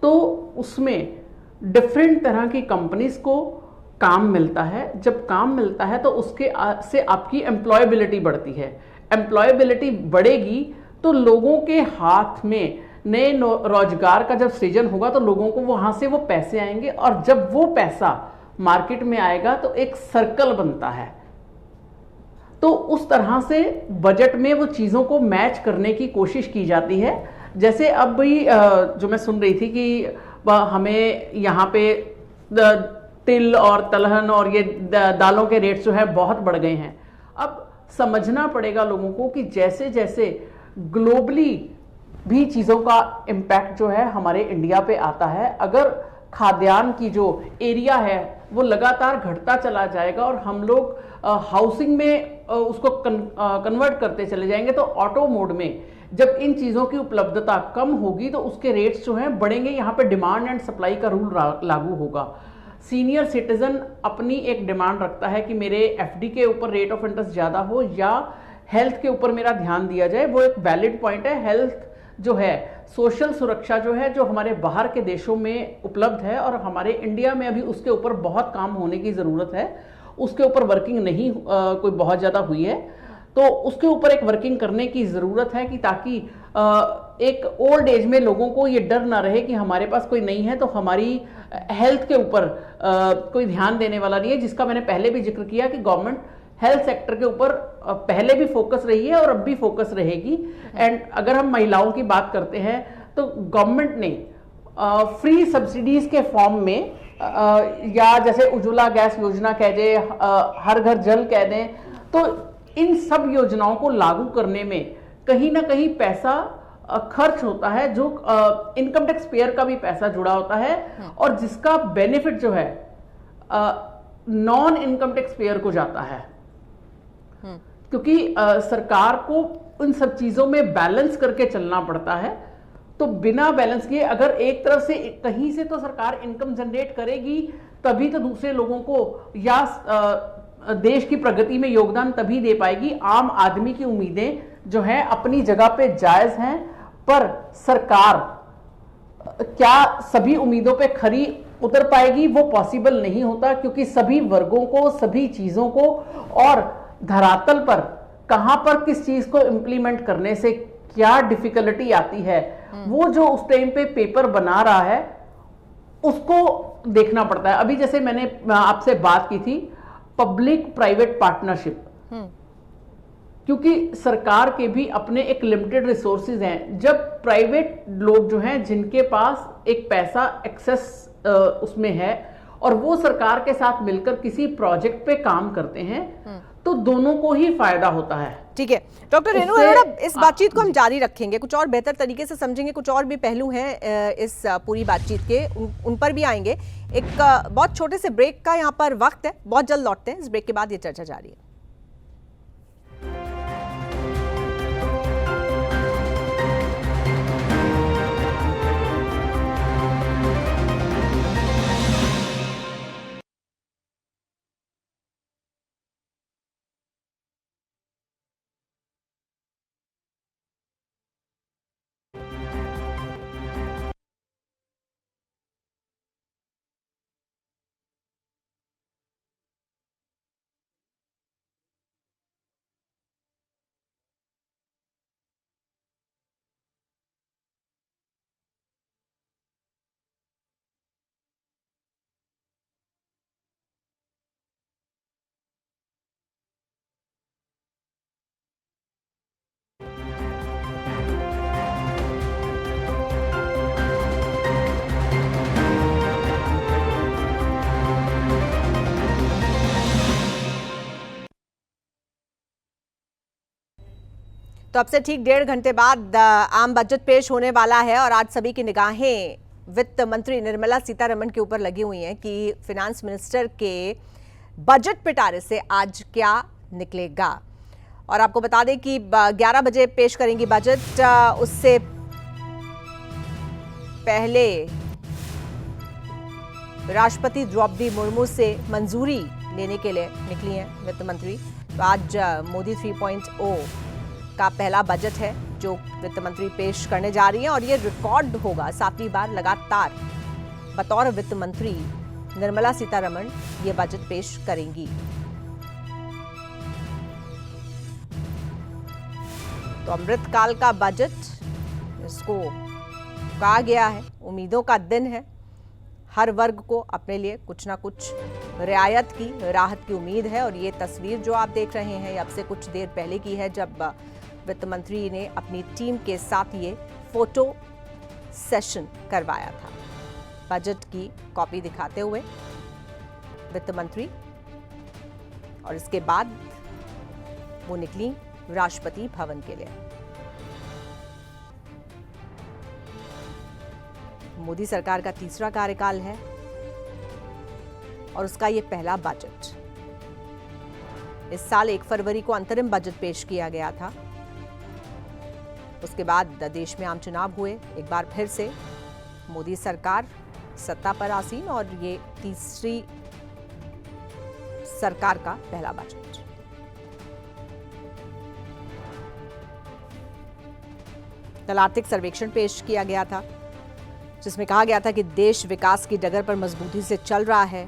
तो उसमें डिफरेंट तरह की कंपनीज को काम मिलता है। जब काम मिलता है तो उसके से आपकी एम्प्लॉयबिलिटी बढ़ती है। एम्प्लॉयबिलिटी बढ़ेगी तो लोगों के हाथ में नए रोजगार का जब सृजन होगा तो लोगों को वहां से वो पैसे आएंगे, और जब वो पैसा मार्केट में आएगा तो एक सर्कल बनता है। तो उस तरह से बजट में वो चीज़ों को मैच करने की कोशिश की जाती है। जैसे अब भी जो मैं सुन रही थी कि हमें यहाँ पे तिल और तलहन और ये दालों के रेट जो है बहुत बढ़ गए हैं। अब समझना पड़ेगा लोगों को कि जैसे जैसे ग्लोबली भी चीज़ों का इम्पैक्ट जो है हमारे इंडिया पे आता है, अगर खाद्यान्न की जो एरिया है वो लगातार घटता चला जाएगा और हम लोग हाउसिंग में उसको कन्वर्ट करते चले जाएंगे, तो ऑटो मोड में जब इन चीज़ों की उपलब्धता कम होगी तो उसके रेट्स जो हैं बढ़ेंगे। यहाँ पे डिमांड एंड सप्लाई का रूल लागू होगा। सीनियर सिटीजन अपनी एक डिमांड रखता है कि मेरे एफडी के ऊपर रेट ऑफ इंटरेस्ट ज़्यादा हो या हेल्थ के ऊपर मेरा ध्यान दिया जाए। वो एक वैलिड पॉइंट है। हेल्थ जो है, सोशल सुरक्षा जो है, जो हमारे बाहर के देशों में उपलब्ध है और हमारे इंडिया में अभी उसके ऊपर बहुत काम होने की ज़रूरत है। उसके ऊपर वर्किंग नहीं कोई बहुत ज़्यादा हुई है, तो उसके ऊपर एक वर्किंग करने की ज़रूरत है कि ताकि एक ओल्ड एज में लोगों को ये डर ना रहे कि हमारे पास कोई नहीं है तो हमारी हेल्थ के ऊपर कोई ध्यान देने वाला नहीं है, जिसका मैंने पहले भी जिक्र किया कि गवर्नमेंट हेल्थ सेक्टर के ऊपर पहले भी फोकस रही है और अब भी फोकस रहेगी। एंड अगर हम महिलाओं की बात करते हैं तो गवर्नमेंट ने फ्री सब्सिडीज के फॉर्म में या जैसे उज्ज्वला गैस योजना कह दें, हर घर जल कह दें, तो इन सब योजनाओं को लागू करने में कहीं ना कहीं पैसा खर्च होता है, जो इनकम टैक्स पेयर का भी पैसा जुड़ा होता है और जिसका बेनिफिट जो है नॉन इनकम टैक्स पेयर को जाता है। क्योंकि सरकार को उन सब चीजों में बैलेंस करके चलना पड़ता है। तो बिना बैलेंस किए अगर एक तरफ से कहीं से तो सरकार इनकम जनरेट करेगी तभी तो दूसरे लोगों को या देश की प्रगति में योगदान तभी दे पाएगी। आम आदमी की उम्मीदें जो हैं अपनी जगह पे जायज हैं, पर सरकार क्या सभी उम्मीदों पे खरी उतर पाएगी? वो पॉसिबल नहीं होता, क्योंकि सभी वर्गों को, सभी चीजों को और धरातल पर कहां पर किस चीज को इंप्लीमेंट करने से क्या डिफिकल्टी आती है, वो जो उस टाइम पे पेपर बना रहा है उसको देखना पड़ता है। अभी जैसे मैंने आपसे बात की थी पब्लिक प्राइवेट पार्टनरशिप, क्योंकि सरकार के भी अपने एक लिमिटेड रिसोर्सेज हैं। जब प्राइवेट लोग जो हैं जिनके पास एक पैसा एक्सेस उसमें है और वो सरकार के साथ मिलकर किसी प्रोजेक्ट पे काम करते हैं तो दोनों को ही फायदा होता है। ठीक है डॉक्टर रेणु अरोड़ा, इस बातचीत को हम जारी रखेंगे, कुछ और बेहतर तरीके से समझेंगे, कुछ और भी पहलू हैं इस पूरी बातचीत के, उन पर भी आएंगे। एक बहुत छोटे से ब्रेक का यहाँ पर वक्त है, बहुत जल्द लौटते हैं। इस ब्रेक के बाद ये चर्चा जारी है। तो अब से ठीक 1.5 घंटे बाद आम बजट पेश होने वाला है और आज सभी की निगाहें वित्त मंत्री निर्मला सीतारमण के ऊपर लगी हुई हैं कि फिनेंस मिनिस्टर के बजट पिटारे से आज क्या निकलेगा। और आपको बता दें कि 11 बजे पेश करेंगी बजट। उससे पहले राष्ट्रपति द्रौपदी मुर्मू से मंजूरी लेने के लिए निकली हैं वित्त मंत्री। तो आज मोदी 3.0 का पहला बजट है जो वित्त मंत्री पेश करने जा रही हैं और ये रिकॉर्ड होगा। 7वीं बार लगातार बतौर वित्त मंत्री निर्मला सीतारमण ये बजट पेश करेंगी। तो अमृतकाल का बजट इसको कहा गया है, उम्मीदों का दिन है। हर वर्ग को अपने लिए कुछ ना कुछ रियायत की, राहत की उम्मीद है। और ये तस्वीर जो आप देख रहे हैं अब से कुछ देर पहले की है जब वित्त मंत्री ने अपनी टीम के साथ ये फोटो सेशन करवाया था बजट की कॉपी दिखाते हुए वित्त मंत्री। और इसके बाद वो निकली राष्ट्रपति भवन के लिए। मोदी सरकार का तीसरा कार्यकाल है और उसका ये पहला बजट। इस साल 1 फरवरी को अंतरिम बजट पेश किया गया था। उसके बाद देश में आम चुनाव हुए। एक बार फिर से मोदी सरकार सत्ता पर आसीन और ये तीसरी सरकार का पहला बजट। कल आर्थिक सर्वेक्षण पेश किया गया था जिसमें कहा गया था कि देश विकास की डगर पर मजबूती से चल रहा है।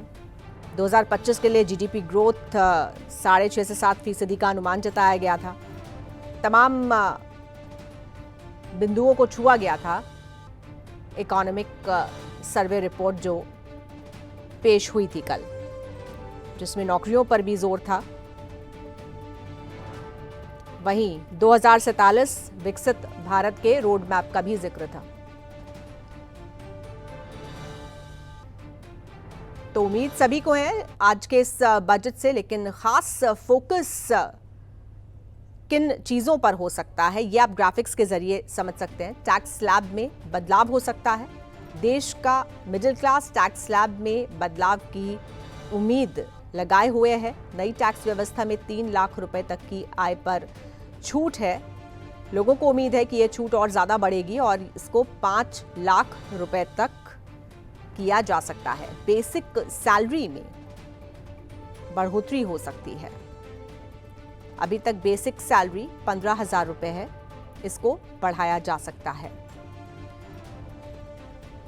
2025 के लिए जीडीपी ग्रोथ 6.5 से 7% का अनुमान जताया गया था। तमाम बिंदुओं को छुआ गया था। इकोनॉमिक सर्वे रिपोर्ट जो पेश हुई थी कल, जिसमें नौकरियों पर भी जोर था। वहीं 2047 विकसित भारत के रोड मैप का भी जिक्र था। तो उम्मीद सभी को है आज के इस बजट से, लेकिन खास फोकस किन चीजों पर हो सकता है ये आप ग्राफिक्स के जरिए समझ सकते हैं। टैक्स स्लैब में बदलाव हो सकता है। देश का मिडिल क्लास टैक्स स्लैब में बदलाव की उम्मीद लगाए हुए है। नई टैक्स व्यवस्था में 3 लाख रुपए तक की आय पर छूट है। लोगों को उम्मीद है कि यह छूट और ज्यादा बढ़ेगी और इसको 5 लाख रुपए तक किया जा सकता है। बेसिक सैलरी में बढ़ोतरी हो सकती है। अभी तक बेसिक सैलरी 15,000 रुपए है, इसको बढ़ाया जा सकता है।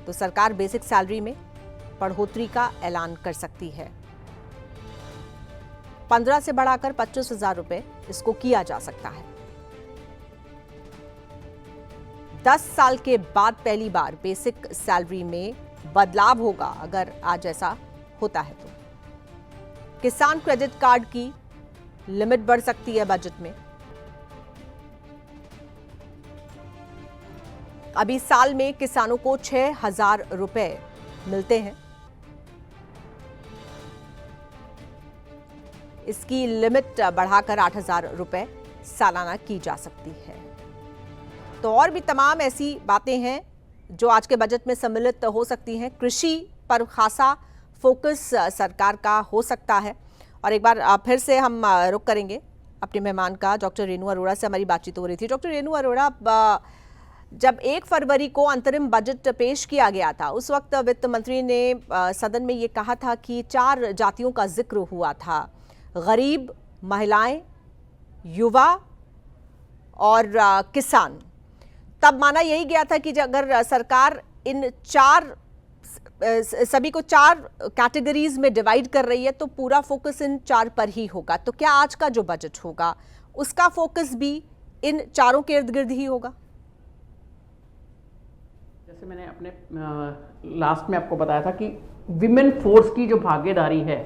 तो सरकार बेसिक सैलरी में बढ़ोतरी का ऐलान कर सकती है। 15 से बढ़ाकर 25,000 रुपए इसको किया जा सकता है। 10 साल के बाद पहली बार बेसिक सैलरी में बदलाव होगा अगर आज ऐसा होता है तो। किसान क्रेडिट कार्ड की लिमिट बढ़ सकती है बजट में। अभी साल में किसानों को 6,000 रुपए मिलते हैं। इसकी लिमिट बढ़ाकर 8,000 रुपए सालाना की जा सकती है। तो और भी तमाम ऐसी बातें हैं जो आज के बजट में सम्मिलित हो सकती हैं। कृषि पर खासा फोकस सरकार का हो सकता है। और एक बार फिर से हम रुक करेंगे अपने मेहमान का। डॉक्टर रेणु अरोड़ा से हमारी बातचीत हो रही थी। डॉक्टर रेणु अरोड़ा, जब 1 फरवरी को अंतरिम बजट पेश किया गया था उस वक्त वित्त मंत्री ने सदन में ये कहा था कि 4 जातियों का जिक्र हुआ था, गरीब, महिलाएं, युवा और किसान। तब माना यही गया था कि अगर सरकार इन 4 सभी को 4 कैटेगरीज में डिवाइड कर रही है तो पूरा फोकस इन 4 पर ही होगा। तो क्या आज का जो बजट होगा उसका फोकस भी इन 4 के इर्द गिर्द ही होगा? जैसे मैंने अपने लास्ट में आपको बताया था कि विमेन फोर्स की जो भागीदारी है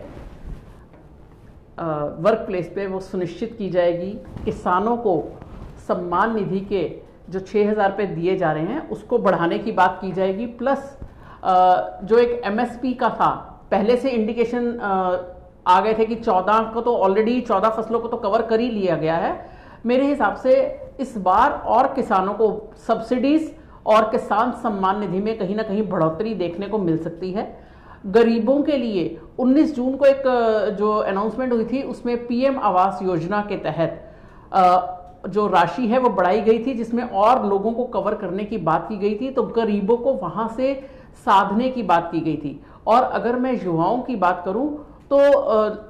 वर्क प्लेस पे वो सुनिश्चित की जाएगी। किसानों को सम्मान निधि के जो 6,000 रुपये दिए जा रहे हैं उसको बढ़ाने की बात की जाएगी। प्लस जो एक MSP का था, पहले से इंडिकेशन आ गए थे कि 14 को तो ऑलरेडी 14 फसलों को तो कवर कर ही लिया गया है, मेरे हिसाब से इस बार और किसानों को सब्सिडीज और किसान सम्मान निधि में कहीं ना कहीं बढ़ोतरी देखने को मिल सकती है। गरीबों के लिए 19 जून को एक जो अनाउंसमेंट हुई थी उसमें पीएम आवास योजना के तहत जो राशि है वो बढ़ाई गई थी, जिसमें और लोगों को कवर करने की बात की गई थी, तो गरीबों को वहां से साधने की बात की गई थी। और अगर मैं युवाओं की बात करूं तो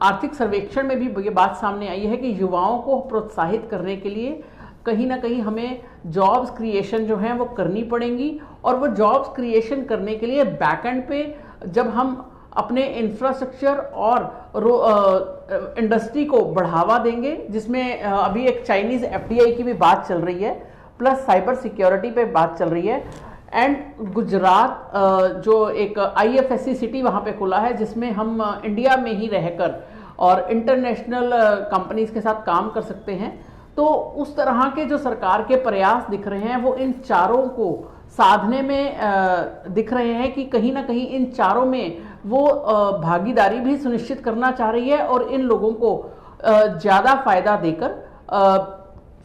आर्थिक सर्वेक्षण में भी ये बात सामने आई है कि युवाओं को प्रोत्साहित करने के लिए कहीं ना कहीं हमें जॉब्स क्रिएशन जो है वो करनी पड़ेंगी, और वो जॉब्स क्रिएशन करने के लिए बैकएंड पे जब हम अपने इंफ्रास्ट्रक्चर और इंडस्ट्री को बढ़ावा देंगे, जिसमें अभी एक चाइनीज एफडीआई की भी बात चल रही है, प्लस साइबर सिक्योरिटी पे बात चल रही है, एंड गुजरात जो एक आईएफएससी सिटी वहाँ पे खुला है, जिसमें हम इंडिया में ही रहकर और इंटरनेशनल कंपनीज के साथ काम कर सकते हैं। तो उस तरह के जो सरकार के प्रयास दिख रहे हैं वो इन चारों को साधने में दिख रहे हैं कि कहीं ना कहीं इन चारों में वो भागीदारी भी सुनिश्चित करना चाह रही है और इन लोगों को ज़्यादा फायदा देकर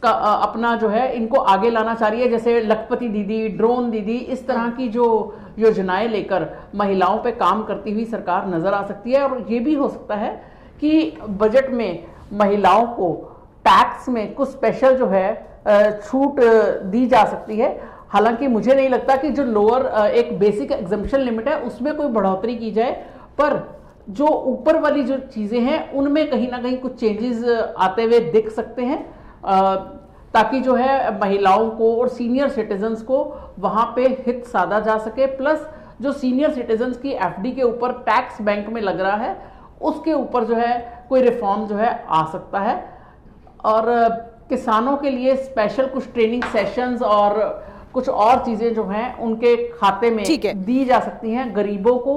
अपना जो है इनको आगे लाना चाह रही है। जैसे लखपति दीदी, ड्रोन दीदी, इस तरह की जो योजनाएं लेकर महिलाओं पे काम करती हुई सरकार नजर आ सकती है। और ये भी हो सकता है कि बजट में महिलाओं को टैक्स में कुछ स्पेशल जो है छूट दी जा सकती है। हालांकि मुझे नहीं लगता कि जो लोअर एक बेसिक एग्जम्पशन लिमिट है उसमें कोई बढ़ोतरी की जाए, पर जो ऊपर वाली जो चीजें हैं उनमें कहीं ना कहीं कुछ चेंजेस आते हुए दिख सकते हैं, ताकि जो है महिलाओं को और सीनियर सिटीजन्स को वहां पे हित साधा जा सके। प्लस जो सीनियर सिटीजन्स की एफडी के ऊपर टैक्स बैंक में लग रहा है उसके ऊपर जो है कोई रिफॉर्म जो है आ सकता है। और किसानों के लिए स्पेशल कुछ ट्रेनिंग सेशंस और कुछ और चीजें जो हैं उनके खाते में दी जा सकती हैं। गरीबों को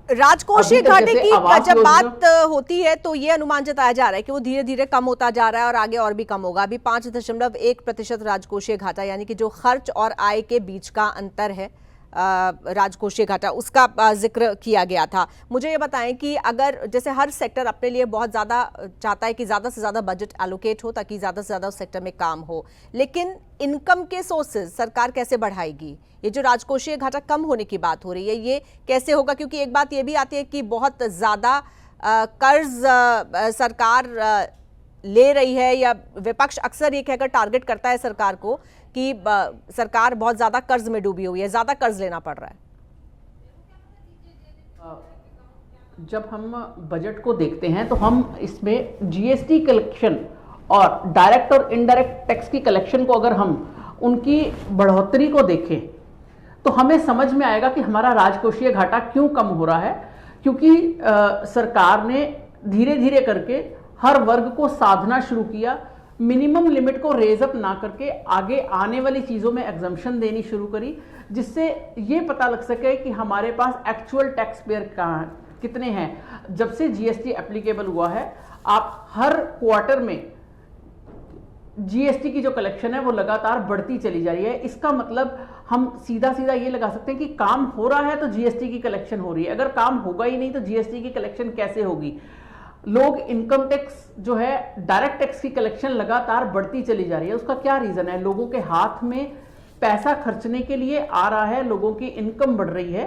राजकोषीय घाटे की जब बात होती है तो ये अनुमान जताया जा रहा है कि वो धीरे धीरे कम होता जा रहा है और आगे और भी कम होगा। अभी 5.1% राजकोषीय घाटा, यानी कि जो खर्च और आय के बीच का अंतर है राजकोषीय घाटा, उसका जिक्र किया गया था। मुझे ये बताएं कि अगर जैसे हर सेक्टर अपने लिए बहुत ज़्यादा चाहता है कि ज़्यादा से ज़्यादा बजट एलोकेट हो ताकि ज़्यादा से ज़्यादा उस सेक्टर में काम हो, लेकिन इनकम के सोर्सेज सरकार कैसे बढ़ाएगी? ये जो राजकोषीय घाटा कम होने की बात हो रही है ये कैसे होगा? क्योंकि एक बात ये भी आती है कि बहुत ज़्यादा कर्ज सरकार ले रही है, या विपक्ष अक्सर ये कहकर टारगेट करता है सरकार को कि सरकार बहुत ज्यादा कर्ज में डूबी हुई है, ज्यादा कर्ज लेना पड़ रहा है। जब हम बजट को देखते हैं तो हम इसमें जीएसटी कलेक्शन और डायरेक्ट और इनडायरेक्ट टैक्स की कलेक्शन को अगर हम उनकी बढ़ोतरी को देखें तो हमें समझ में आएगा कि हमारा राजकोषीय घाटा क्यों कम हो रहा है। क्योंकि सरकार ने धीरे धीरे करके हर वर्ग को साधना शुरू किया, मिनिमम लिमिट को रेज अप ना करके आगे आने वाली चीजों में एग्जम्पशन देनी शुरू करी, जिससे ये पता लग सके कि हमारे पास एक्चुअल टैक्स पेयर कहाँ कितने हैं। जब से जीएसटी एप्लीकेबल हुआ है, आप हर क्वार्टर में जीएसटी की जो कलेक्शन है वो लगातार बढ़ती चली जा रही है। इसका मतलब हम सीधा सीधा ये लगा सकते हैं कि काम हो रहा है तो जीएसटी की कलेक्शन हो रही है। अगर काम होगा ही नहीं तो जीएसटी की कलेक्शन कैसे होगी? लोग इनकम टैक्स जो है डायरेक्ट टैक्स की कलेक्शन लगातार बढ़ती चली जा रही है। उसका क्या रीजन है? लोगों के हाथ में पैसा खर्चने के लिए आ रहा है, लोगों की इनकम बढ़ रही है।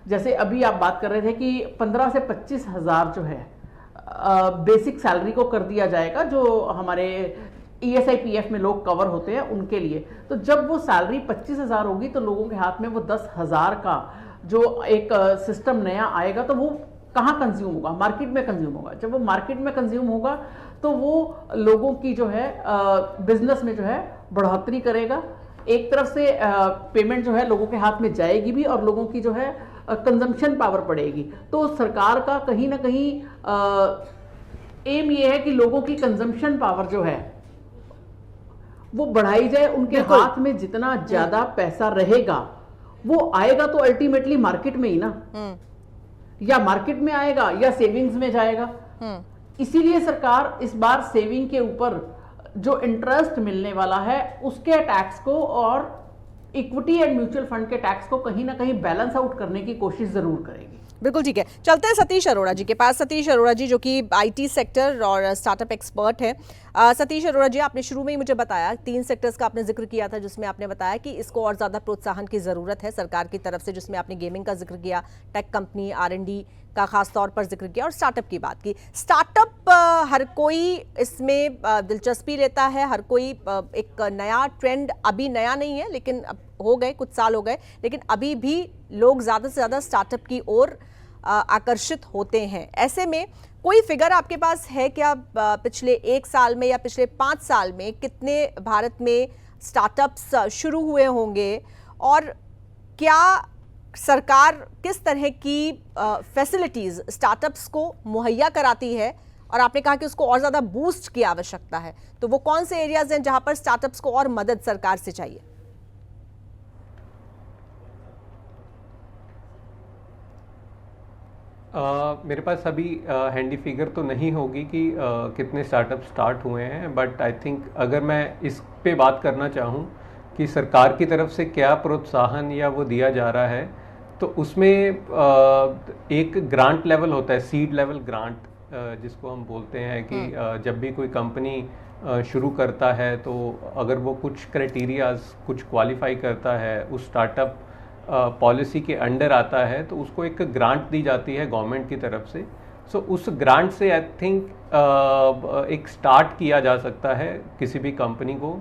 जैसे अभी आप बात कर रहे थे कि 15 से 25 हज़ार जो है बेसिक सैलरी को कर दिया जाएगा, जो हमारे ESIPF में लोग कवर होते हैं उनके लिए। तो जब वो सैलरी 25,000 होगी तो लोगों के हाथ में वो 10,000 का जो एक सिस्टम नया आएगा तो वो कहाँ कंज्यूम होगा? मार्केट में कंज्यूम होगा। जब वो मार्केट में कंज्यूम होगा तो वो लोगों की जो है बिजनेस में जो है बढ़ोतरी करेगा। एक तरफ से पेमेंट जो है लोगों के हाथ में जाएगी भी और लोगों की जो है कंजम्पशन पावर बढ़ेगी। तो सरकार का कहीं ना कहीं एम ये है कि लोगों की कंजम्पशन पावर जो है वो बढ़ाई जाए। उनके हाथ में जितना ज्यादा पैसा रहेगा वो आएगा तो अल्टीमेटली मार्केट में ही ना, या मार्केट में आएगा या सेविंग्स में जाएगा। इसीलिए सरकार इस बार सेविंग के ऊपर जो इंटरेस्ट मिलने वाला है उसके टैक्स को और इक्विटी एंड म्यूचुअल फंड के टैक्स को कहीं ना कहीं बैलेंस आउट करने की कोशिश जरूर करेगी। बिल्कुल ठीक है, चलते हैं सतीश अरोड़ा जी के पास। सतीश अरोड़ा जी जो कि आईटी सेक्टर और स्टार्टअप एक्सपर्ट है। सतीश अरोड़ा जी, आपने शुरू में ही मुझे बताया 3 सेक्टर्स का आपने जिक्र किया था, जिसमें आपने बताया कि इसको और ज़्यादा प्रोत्साहन की ज़रूरत है सरकार की तरफ से, जिसमें आपने गेमिंग का जिक्र किया, टेक कंपनी, R&D का खास तौर पर जिक्र किया और स्टार्टअप की बात की। स्टार्टअप हर कोई इसमें दिलचस्पी लेता है, हर कोई एक नया ट्रेंड, अभी नया नहीं है लेकिन अब हो गए, कुछ साल हो गए, लेकिन अभी भी लोग ज़्यादा से ज़्यादा स्टार्टअप की ओर आकर्षित होते हैं। ऐसे में कोई फिगर आपके पास है क्या, पिछले 1 साल में या पिछले 5 साल में कितने भारत में स्टार्टअप्स शुरू हुए होंगे और क्या सरकार किस तरह की फैसिलिटीज़ स्टार्टअप्स को मुहैया कराती है? और आपने कहा कि उसको और ज़्यादा बूस्ट की आवश्यकता है, तो वो कौन से एरियाज़ हैं जहां पर स्टार्टअप्स को और मदद सरकार से चाहिए? मेरे पास अभी हैंडी फिगर तो नहीं होगी कि कितने स्टार्टअप स्टार्ट हुए हैं, बट आई थिंक अगर मैं इस पे बात करना चाहूँ कि सरकार की तरफ से क्या प्रोत्साहन या वो दिया जा रहा है, तो उसमें एक ग्रांट लेवल होता है, सीड लेवल ग्रांट जिसको हम बोलते हैं कि जब भी कोई कंपनी शुरू करता है तो अगर वो कुछ क्राइटेरियाज कुछ क्वालिफाई करता है, उस स्टार्टअप पॉलिसी के अंडर आता है, तो उसको एक ग्रांट दी जाती है गवर्नमेंट की तरफ से। सो उस ग्रांट से आई थिंक एक स्टार्ट किया जा सकता है किसी भी कंपनी को,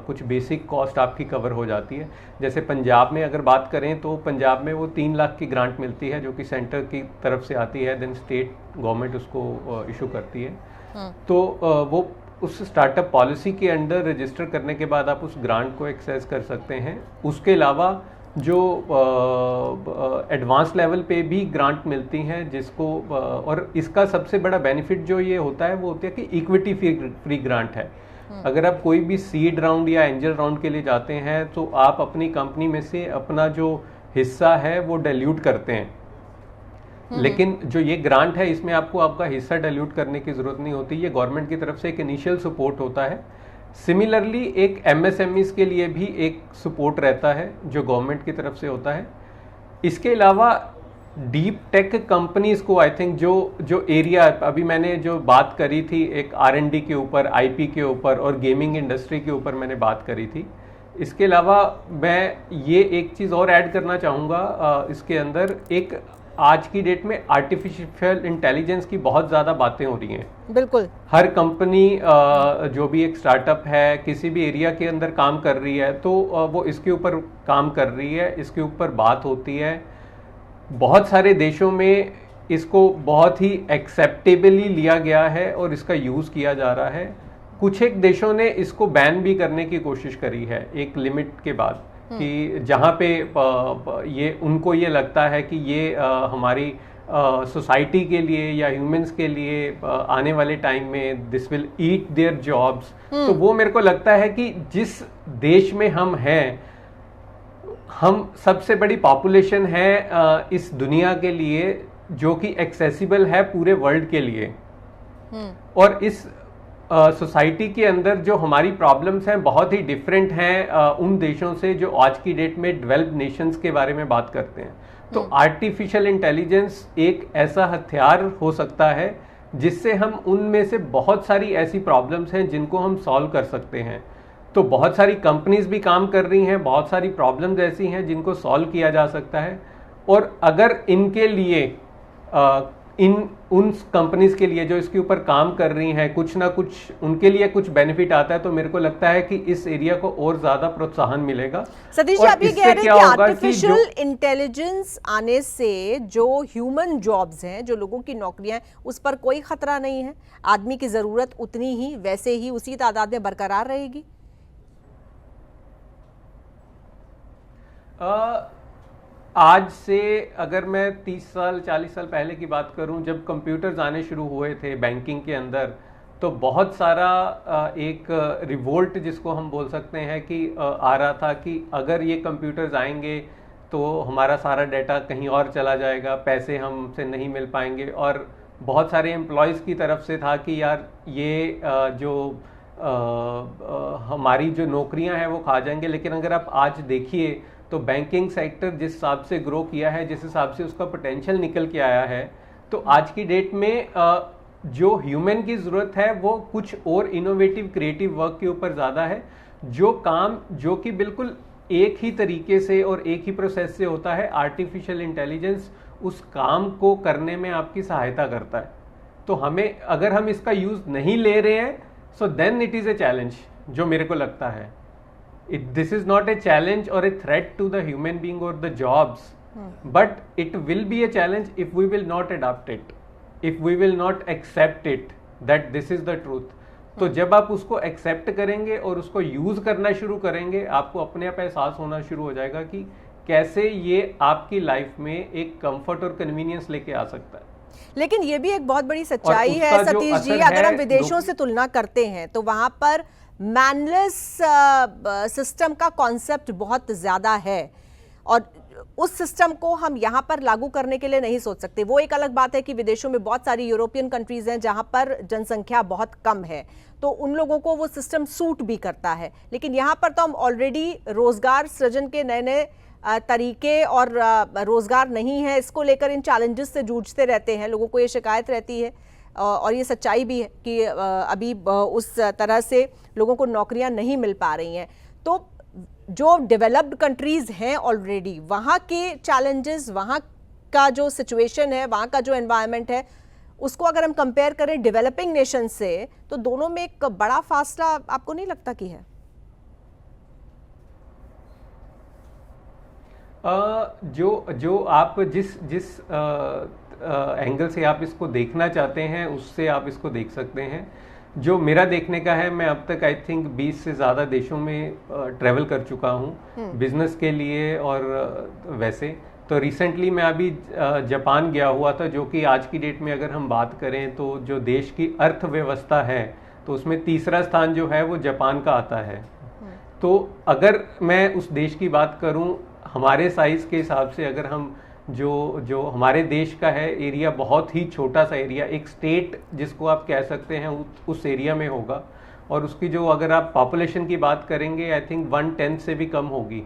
कुछ बेसिक कॉस्ट आपकी कवर हो जाती है। जैसे पंजाब में अगर बात करें तो पंजाब में वो 3 लाख की ग्रांट मिलती है जो कि सेंटर की तरफ से आती है, देन स्टेट गवर्नमेंट उसको इशू करती है। तो वो उस स्टार्टअप पॉलिसी के अंडर रजिस्टर करने के बाद आप उस ग्रांट को एक्सेस कर सकते हैं। उसके अलावा जो एडवांस लेवल पे भी ग्रांट मिलती हैं जिसको और इसका सबसे बड़ा बेनिफिट जो ये होता है वो होता है कि इक्विटी फ्री ग्रांट है। अगर आप कोई भी सीड राउंड या एंजल राउंड के लिए जाते हैं तो आप अपनी कंपनी में से अपना जो हिस्सा है वो डाइल्यूट करते हैं, लेकिन जो ये ग्रांट है इसमें आपको आपका हिस्सा डाइल्यूट करने की जरूरत नहीं होती। ये गवर्नमेंट की तरफ से एक इनिशियल सपोर्ट होता है। सिमिलरली एक MSMEs के लिए भी एक सपोर्ट रहता है जो गवर्नमेंट की तरफ से होता है। इसके अलावा डीप टेक कंपनीज को आई थिंक जो एरिया अभी मैंने जो बात करी थी, एक R&D के ऊपर, IP के ऊपर और गेमिंग इंडस्ट्री के ऊपर मैंने बात करी थी। इसके अलावा मैं ये एक चीज़ और ऐड करना चाहूँगा इसके अंदर, एक आज की डेट में आर्टिफिशियल इंटेलिजेंस की बहुत ज़्यादा बातें हो रही हैं। बिल्कुल, हर कंपनी जो भी एक स्टार्टअप है किसी भी एरिया के अंदर काम कर रही है तो वो इसके ऊपर काम कर रही है, इसके ऊपर बात होती है। बहुत सारे देशों में इसको बहुत ही एक्सेप्टेबली लिया गया है और इसका यूज़ किया जा रहा है। कुछ एक देशों ने इसको बैन भी करने की कोशिश करी है एक लिमिट के बाद, कि जहाँ पे ये उनको ये लगता है कि ये हमारी सोसाइटी के लिए या ह्यूमंस के लिए आने वाले टाइम में this will eat their jobs. तो वो मेरे को लगता है कि जिस देश में हम हैं, हम सबसे बड़ी पॉपुलेशन है इस दुनिया के लिए जो कि एक्सेसिबल है पूरे वर्ल्ड के लिए, और इस सोसाइटी के अंदर जो हमारी प्रॉब्लम्स हैं बहुत ही डिफरेंट हैं उन देशों से जो आज की डेट में डेवलप्ड नेशंस के बारे में बात करते हैं। तो आर्टिफिशियल इंटेलिजेंस एक ऐसा हथियार हो सकता है जिससे हम उनमें से बहुत सारी ऐसी प्रॉब्लम्स हैं जिनको हम सॉल्व कर सकते हैं। तो बहुत सारी कंपनीज भी काम कर रही हैं, बहुत सारी प्रॉब्लम्स ऐसी हैं जिनको सॉल्व किया जा सकता है, और अगर इनके लिए उन कंपनीज के लिए जो इसके ऊपर काम कर रही हैं कुछ ना कुछ उनके लिए कुछ बेनिफिट आता है, तो मेरे को लगता है कि इस एरिया को और ज्यादा प्रोत्साहन मिलेगा। सतीश जी, आप ये कह रहे हैं कि आर्टिफिशियल इंटेलिजेंस आने से जो ह्यूमन जॉब्स हैं, जो लोगों की नौकरियां हैं, उस पर कोई खतरा नहीं है? आदमी की जरूरत उतनी ही वैसे ही उसी तादाद में बरकरार रहेगी? आज से अगर मैं 30 साल 40 साल पहले की बात करूं, जब कंप्यूटर्स आने शुरू हुए थे बैंकिंग के अंदर, तो बहुत सारा एक रिवोल्ट जिसको हम बोल सकते हैं कि आ रहा था कि अगर ये कंप्यूटर्स आएंगे तो हमारा सारा डाटा कहीं और चला जाएगा, पैसे हमसे नहीं मिल पाएंगे। और बहुत सारे एम्प्लॉयज़ की तरफ से था कि यार ये जो हमारी जो नौकरियां हैं वो खा जाएंगे। लेकिन अगर आप आज देखिए तो तो बैंकिंग सेक्टर जिस हिसाब से ग्रो किया है, जिस हिसाब से उसका पोटेंशियल निकल के आया है, तो आज की डेट में जो ह्यूमन की ज़रूरत है वो कुछ और इनोवेटिव क्रिएटिव वर्क के ऊपर ज़्यादा है। जो काम जो कि बिल्कुल एक ही तरीके से और एक ही प्रोसेस से होता है, आर्टिफिशियल इंटेलिजेंस उस काम को करने में आपकी सहायता करता है। तो हमें, अगर हम इसका यूज़ नहीं ले रहे हैं, so then it is a challenge, जो मेरे को लगता है। This is not a challenge or a threat to the human being or the jobs, but it will be a challenge if we will not adapt it, if we will not accept it that this is the truth. तो जब आप उसको accept करेंगे और उसको use करना शुरू करेंगे, आपको अपने आप एहसास होना शुरू हो जाएगा कि कैसे ये आपकी लाइफ में एक कंफर्ट और कन्वीनियंस लेके आ सकता है। लेकिन ये भी एक बहुत बड़ी सच्चाई है सतीश जी, अगर हम विदेशों से तुलना करते हैं तो वहां पर मैनलेस सिस्टम का कॉन्सेप्ट बहुत ज़्यादा है और उस सिस्टम को हम यहाँ पर लागू करने के लिए नहीं सोच सकते। वो एक अलग बात है कि विदेशों में बहुत सारी यूरोपियन कंट्रीज़ हैं जहाँ पर जनसंख्या बहुत कम है, तो उन लोगों को वो सिस्टम सूट भी करता है। लेकिन यहाँ पर तो हम ऑलरेडी रोज़गार सृजन के नए नए तरीके और रोज़गार नहीं है, इसको लेकर इन चैलेंजेस से जूझते रहते हैं। लोगों को ये शिकायत रहती है और ये सच्चाई भी है कि अभी उस तरह से लोगों को नौकरियां नहीं मिल पा रही हैं। तो जो डेवलप्ड कंट्रीज़ हैं ऑलरेडी, वहाँ के चैलेंजेस, वहाँ का जो सिचुएशन है, वहाँ का जो एनवायरनमेंट है, उसको अगर हम कंपेयर करें डेवलपिंग नेशन से, तो दोनों में एक बड़ा फासला आपको नहीं लगता कि है? जो आप जिस एंगल से आप इसको देखना चाहते हैं, उससे आप इसको देख सकते हैं। जो मेरा देखने का है, मैं अब तक आई थिंक 20 से ज़्यादा देशों में ट्रैवल कर चुका हूँ बिजनेस के लिए और वैसे। तो रिसेंटली मैं अभी जापान गया हुआ था, जो कि आज की डेट में अगर हम बात करें तो जो देश की अर्थव्यवस्था है, तो उसमें तीसरा स्थान जो है वो जापान का आता है। तो अगर मैं उस देश की बात करूँ, हमारे साइज़ के हिसाब से, अगर हम जो हमारे देश का है एरिया, बहुत ही छोटा सा एरिया, एक स्टेट जिसको आप कह सकते हैं, उस एरिया में होगा। और उसकी जो, अगर आप पॉपुलेशन की बात करेंगे, आई थिंक 1/10 से भी कम होगी।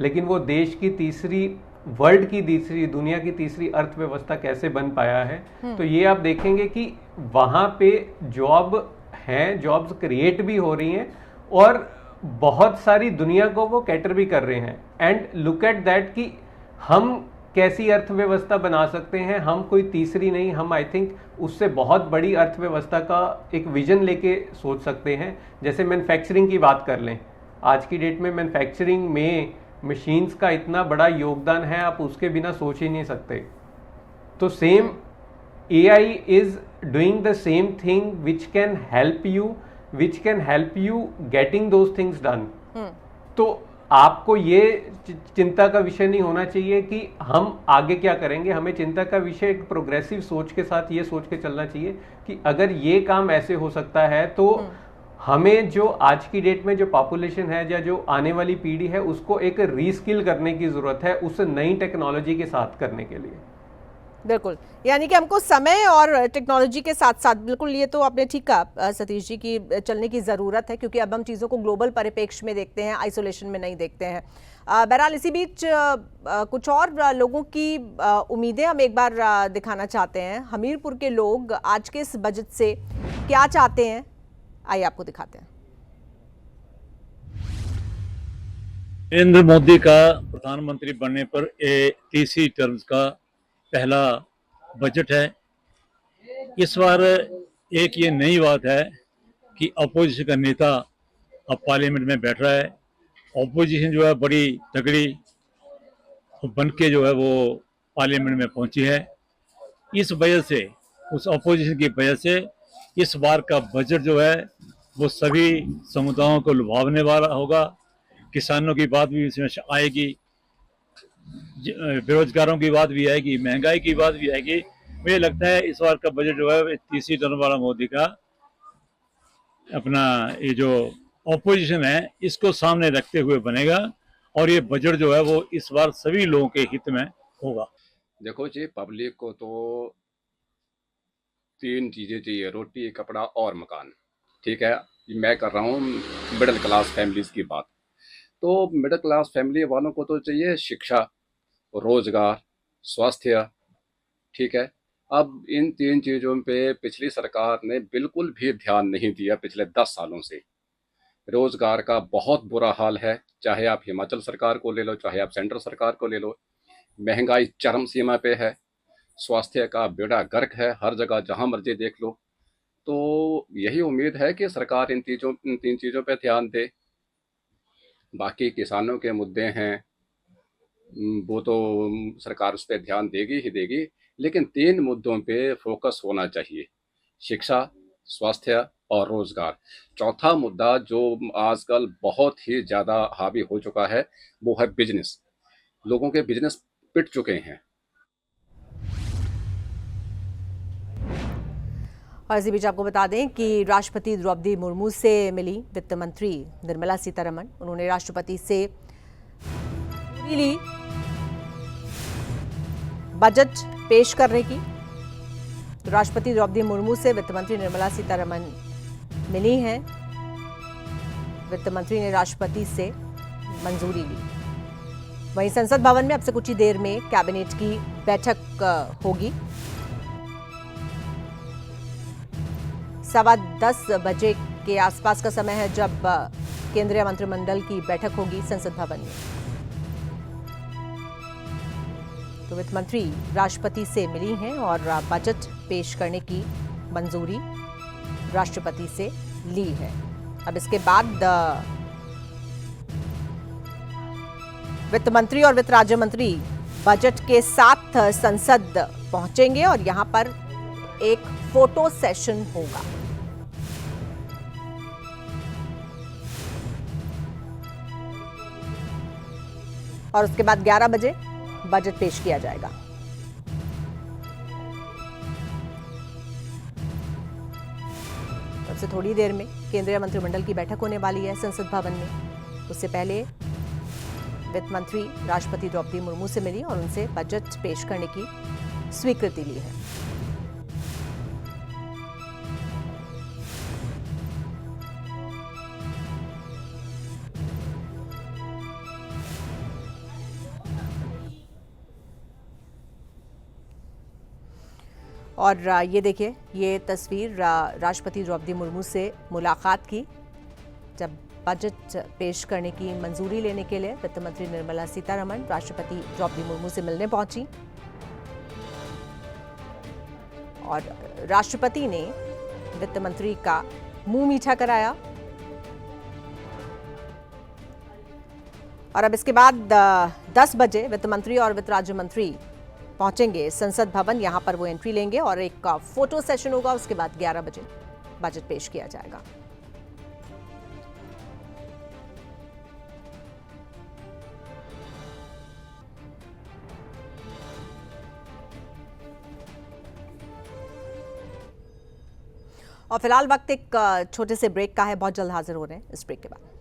लेकिन वो देश की तीसरी, वर्ल्ड की तीसरी, दुनिया की तीसरी अर्थव्यवस्था कैसे बन पाया है। तो ये आप देखेंगे कि वहाँ पे जॉब हैं, जॉब्स क्रिएट भी हो रही हैं और बहुत सारी दुनिया को वो कैटर भी कर रहे हैं। एंड लुक एट दैट कि हम कैसी अर्थव्यवस्था बना सकते हैं। हम कोई तीसरी नहीं, हम आई थिंक उससे बहुत बड़ी अर्थव्यवस्था का एक विजन लेके सोच सकते हैं। जैसे मैन्युफैक्चरिंग की बात कर लें, आज की डेट में मैन्युफैक्चरिंग में मशीन्स का इतना बड़ा योगदान है, आप उसके बिना सोच ही नहीं सकते। तो same AI is doing the same thing which can help you getting those things done. तो आपको ये चिंता का विषय नहीं होना चाहिए कि हम आगे क्या करेंगे। हमें चिंता का विषय एक प्रोग्रेसिव सोच के साथ ये सोच के चलना चाहिए कि अगर ये काम ऐसे हो सकता है, तो हमें जो आज की डेट में जो पॉपुलेशन है या जो आने वाली पीढ़ी है, उसको एक रीस्किल करने की जरूरत है, उस नई टेक्नोलॉजी के साथ करने के लिए। बिल्कुल, यानी कि हमको समय और टेक्नोलॉजी के साथ साथ, बिल्कुल ये तो आपने ठीक कहा सतीश जी, की चलने की ज़रूरत है, क्योंकि अब हम चीज़ों को ग्लोबल परिप्रेक्ष्य में देखते हैं, आइसोलेशन में नहीं देखते हैं। बहरहाल इसी बीच कुछ और लोगों की उम्मीदें हम एक बार दिखाना चाहते हैं। हमीरपुर के लोग आज के इस बजट से क्या चाहते हैं, आइए आपको दिखाते हैं। नरेंद्र मोदी का प्रधानमंत्री बनने पर तीसरी टर्म का पहला बजट है। इस बार एक ये नई बात है कि अपोजिशन का नेता अब पार्लियामेंट में बैठ रहा है। अपोजिशन जो है बड़ी तगड़ी बन के जो है वो पार्लियामेंट में पहुंची है। इस वजह से, उस अपोजिशन की वजह से इस बार का बजट जो है वो सभी समुदायों को लुभावने वाला होगा। किसानों की बात भी इसमें आएगी, बेरोजगारों की बात भी आएगी, महंगाई की बात भी आएगी। मुझे लगता है इस बार का बजट जो है तीसरी टर्म वाला मोदी का, अपना ये जो ऑपोजिशन है इसको सामने रखते हुए बनेगा और ये बजट जो है वो इस बार सभी लोगों के हित में होगा। देखो जी, पब्लिक को तो 3 चीज़ें चाहिए, रोटी, कपड़ा और मकान। ठीक है, मैं कर रहा हूँ मिडिल क्लास फैमिलीज की बात। तो मिडिल क्लास फैमिली वालों को तो चाहिए शिक्षा, रोजगार, स्वास्थ्य, ठीक है। अब इन 3 चीज़ों पे पिछली सरकार ने बिल्कुल भी ध्यान नहीं दिया पिछले 10 सालों से। रोजगार का बहुत बुरा हाल है, चाहे आप हिमाचल सरकार को ले लो, चाहे आप सेंट्रल सरकार को ले लो। महंगाई चरम सीमा पे है, स्वास्थ्य का बेड़ा गर्क है, हर जगह जहां मर्जी देख लो। तो यही उम्मीद है कि सरकार इन 3 चीज़ों पे ध्यान दे। बाकी किसानों के मुद्दे हैं, वो तो सरकार उस पर ध्यान देगी ही देगी, लेकिन 3 मुद्दों पे फोकस होना चाहिए: शिक्षा, स्वास्थ्य और रोजगार। चौथा मुद्दा जो आजकल बहुत ही ज़्यादा हावी हो चुका है वो है बिजनेस। लोगों के बिजनेस पिट चुके हैं। और इसी बीच आपको बता दें कि राष्ट्रपति द्रौपदी मुर्मू से मिली वित्त मंत्री निर्मला सीतारमण। उन्होंने राष्ट्रपति से ली बजट पेश करने की। तो राष्ट्रपति द्रौपदी मुर्मू से वित्त मंत्री निर्मला सीतारमण मिली हैं। वित्त मंत्री ने राष्ट्रपति से मंजूरी ली। वहीं संसद भवन में अब से कुछ ही देर में कैबिनेट की बैठक होगी। 10:15 बजे के आसपास का समय है जब केंद्रीय मंत्रिमंडल की बैठक होगी संसद भवन में। तो वित्त मंत्री राष्ट्रपति से मिली हैं और बजट पेश करने की मंजूरी राष्ट्रपति से ली है। अब इसके बाद वित्त मंत्री और वित्त राज्य मंत्री बजट के साथ संसद पहुंचेंगे और यहां पर एक फोटो सेशन होगा। और उसके बाद 11 बजे बजट पेश किया जाएगा। अब से थोड़ी देर में केंद्रीय मंत्रिमंडल की बैठक होने वाली है संसद भवन में। उससे पहले वित्त मंत्री राष्ट्रपति द्रौपदी मुर्मू से मिली और उनसे बजट पेश करने की स्वीकृति ली है। और ये देखिए, ये तस्वीर राष्ट्रपति द्रौपदी मुर्मू से मुलाकात की जब बजट पेश करने की मंजूरी लेने के लिए वित्त मंत्री निर्मला सीतारमण राष्ट्रपति द्रौपदी मुर्मू से मिलने पहुंची। और राष्ट्रपति ने वित्त मंत्री का मुंह मीठा कराया। और अब इसके बाद 10 बजे वित्त मंत्री और वित्त राज्य मंत्री पहुंचेंगे संसद भवन। यहां पर वो एंट्री लेंगे और एक फोटो सेशन होगा। उसके बाद 11 बजे बजट पेश किया जाएगा। और फिलहाल वक्त एक छोटे से ब्रेक का है। बहुत जल्द हाजिर हो रहे हैं इस ब्रेक के बाद।